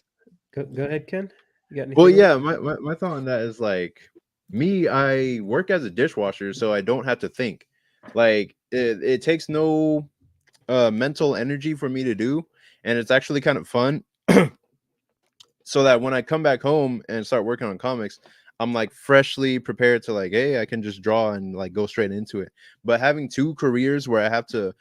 Go ahead, Ken. You got anything? Well, yeah, my thought on that is like me, I work as a dishwasher, so I don't have to think. Like it takes no mental energy for me to do, and it's actually kind of fun. So that when I come back home and start working on comics, I'm like freshly prepared to like, hey, I can just draw and like go straight into it. But having two careers where I have to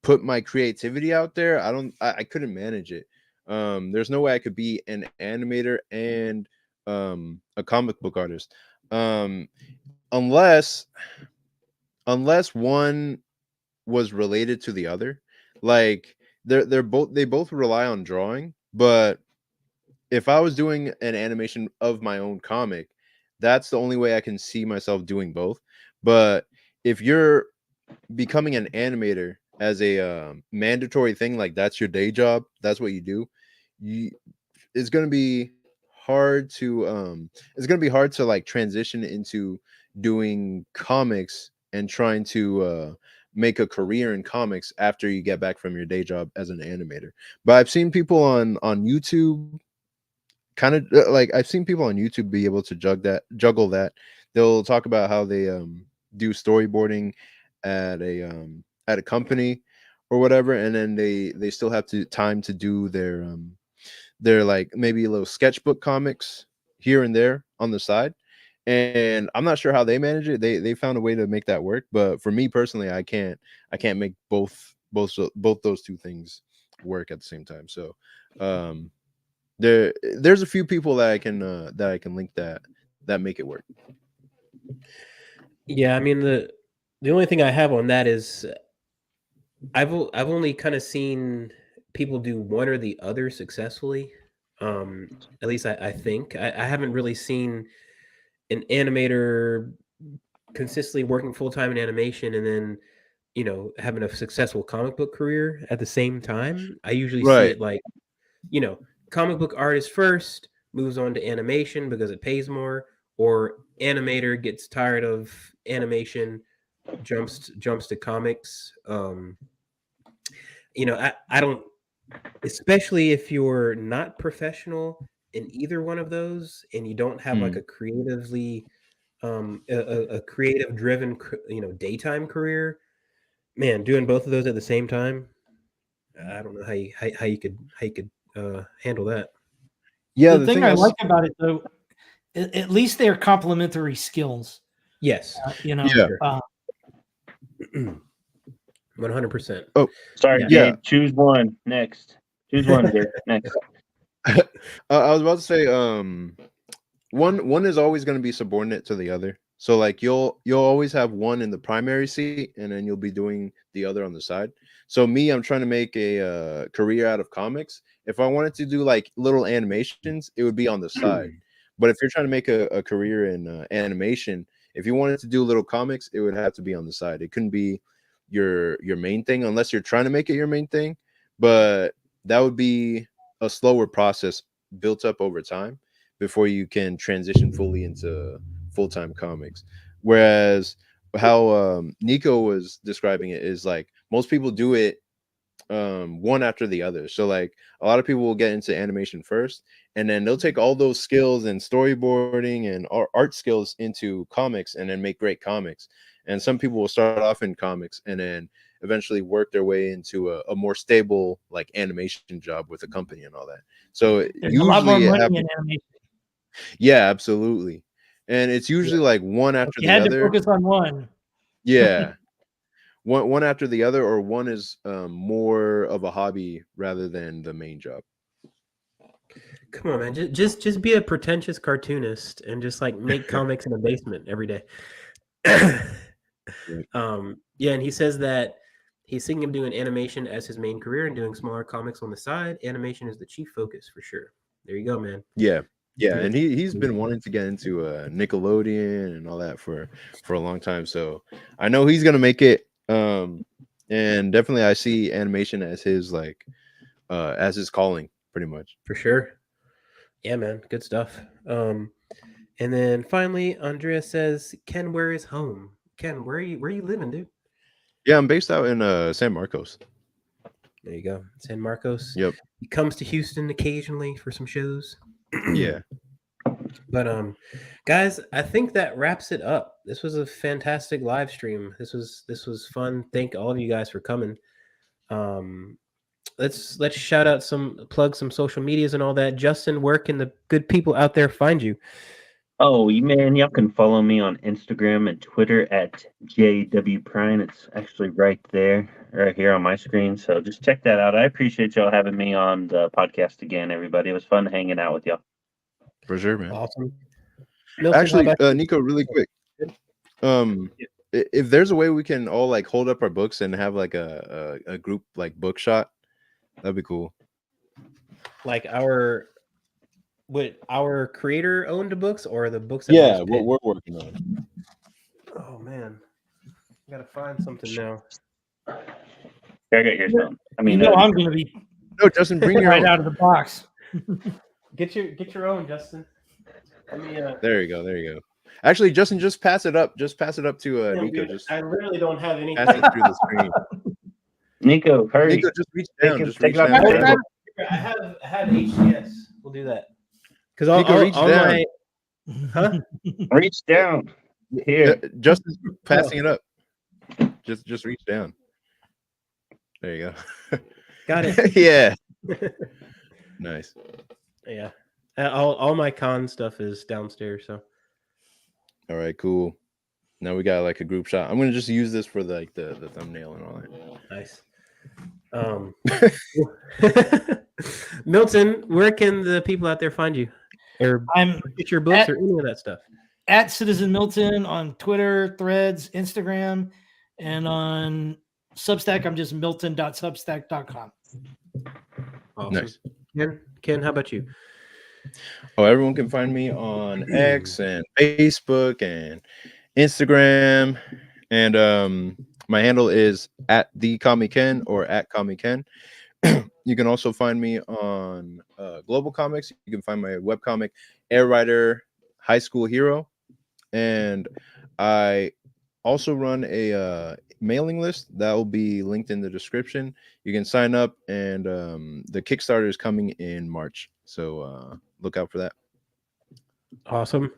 put my creativity out there, I couldn't manage it. There's no way I could be an animator and a comic book artist, unless one was related to the other. Like they both rely on drawing, but if I was doing an animation of my own comic, that's the only way I can see myself doing both. But if you're becoming an animator as a mandatory thing, like that's your day job, that's what you do, it's going to be hard to like transition into doing comics and trying to make a career in comics after you get back from your day job as an animator. But I've seen people on YouTube kind of like I've seen people on YouTube be able to juggle that. They'll talk about how they do storyboarding at a company or whatever, and then they still have time to do their like maybe little sketchbook comics here and there on the side. And I'm not sure how they manage it. They found a way to make that work, but for me personally, I can't make both those two things work at the same time. So there's a few people that I can link that make it work. Yeah, I mean the only thing I have on that is I've only kind of seen people do one or the other successfully. At least I think I haven't really seen an animator consistently working full time in animation and then having a successful comic book career at the same time. I usually see Right. it like comic book artist first, moves on to animation because it pays more, or animator gets tired of animation, jumps to comics. I don't, especially if you're not professional in either one of those, and you don't have like Mm. a creatively a creative driven daytime career, man, doing both of those at the same time, I don't know how you could handle that. Yeah, The the thing thing I else. like about it, though, at least they're complementary skills. Yes. Yeah. Sure. 100%. Oh, Sorry, Yeah. yeah. Gabe. Choose one. Next. Choose one, Gabe. Next. I was about to say, one is always going to be subordinate to the other. So like you'll always have one in the primary seat, and then you'll be doing the other on the side. So me, I'm trying to make a career out of comics. If I wanted to do like little animations, it would be on the side. But if you're trying to make a career in animation, if you wanted to do little comics, it would have to be on the side. It couldn't be your main thing unless you're trying to make it your main thing. But that would be a slower process built up over time before you can transition fully into full-time comics. Whereas how Nico was describing it is like most people do it one after the other. So like a lot of people will get into animation first, and then they'll take all those skills and storyboarding and art skills into comics and then make great comics. And some people will start off in comics and then eventually work their way into a more stable like animation job with a company and all that. So There's a lot more usually it money happens. in animation. Yeah, absolutely. And it's usually like one after You the had to other. focus on one. Yeah. One after the other, or one is more of a hobby rather than the main job. Come on, man. Just be a pretentious cartoonist and just like make comics in a basement every day. Yeah, and he says that he's thinking of doing animation as his main career and doing smaller comics on the side. Animation is the chief focus for sure. There you go, man. Yeah. Yeah, Good. and he's been wanting to get into Nickelodeon and all that for a long time. So I know he's gonna make it. And definitely I see animation as his like as his calling, pretty much. For sure. Yeah, man. Good stuff. And then finally, Andrea says, "Ken, where is home? Ken, where are you living, dude?" Yeah, I'm based out in San Marcos. There you go, San Marcos. Yep. He comes to Houston occasionally for some shows. Yeah. But guys, I think that wraps it up. This was a fantastic live stream. This was fun. Thank all of you guys for coming. Let's shout out plug some social medias and all that. Justin, where can the good people out there find you? Oh, man, y'all can follow me on Instagram and Twitter at JWPrine. It's actually right there, right here on my screen. So just check that out. I appreciate y'all having me on the podcast again, everybody. It was fun hanging out with y'all. For sure, man. Awesome. Milton, Actually, how about you? Nico, really quick. If there's a way we can all like hold up our books and have like a group like book shot, that'd be cool. Like our creator owned books or the books that Yeah, we what just we're working on. Oh man, I gotta find something now. I got yours on. I mean, I'm going to be No, Justin, bring your right own. out of the box. Get your own, Justin. Let me, There you go. Actually, Justin, just pass it up. Just pass it up to Nico. dude, Just I literally don't have any. pass it through the screen. Nico, hurry. Nico, just reach down. Take Just it reach out down. the Grab table. it. I have HDS. We'll do that. Because Nico, reach down. Huh? Reach down. Here. Justin's passing it up. Just reach down. There you go. Got it. Yeah. Nice. Yeah. All my con stuff is downstairs. So. All right, cool. Now we got like a group shot. I'm gonna just use this for the thumbnail and all that. Nice. Milton, where can the people out there find you? Or get your books or any of that stuff? At Citizen Milton on Twitter, Threads, Instagram, and on Substack, I'm just milton.substack.com. Awesome. Nice. Ken, how about you? Oh, everyone can find me on X and Facebook and Instagram, and my handle is at the Ken or at Ken. You can also find me on Global Comics. You can find my webcomic Air Rider High School Hero, and I also run a mailing list that will be linked in the description. You can sign up, and the Kickstarter is coming in March, so look out for that. Awesome.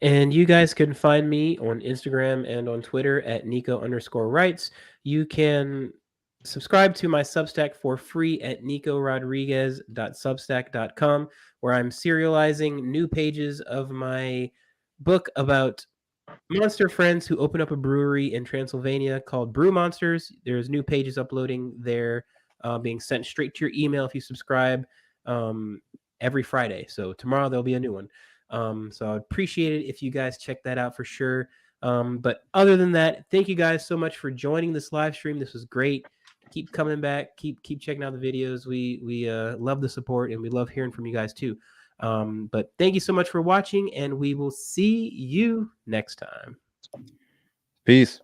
And you guys can find me on Instagram and on Twitter at Nico_writes. You can subscribe to my Substack for free at nicorodriguez.substack.com, where I'm serializing new pages of my book about monster friends who open up a brewery in Transylvania called Brew Monsters. There's new pages uploading there, being sent straight to your email if you subscribe every Friday. So tomorrow there'll be a new one. So I'd appreciate it if you guys check that out for sure. But other than that, thank you guys so much for joining this live stream. This was great. Keep coming back. Keep checking out the videos. We love the support, and we love hearing from you guys too. But thank you so much for watching, and we will see you next time. Peace.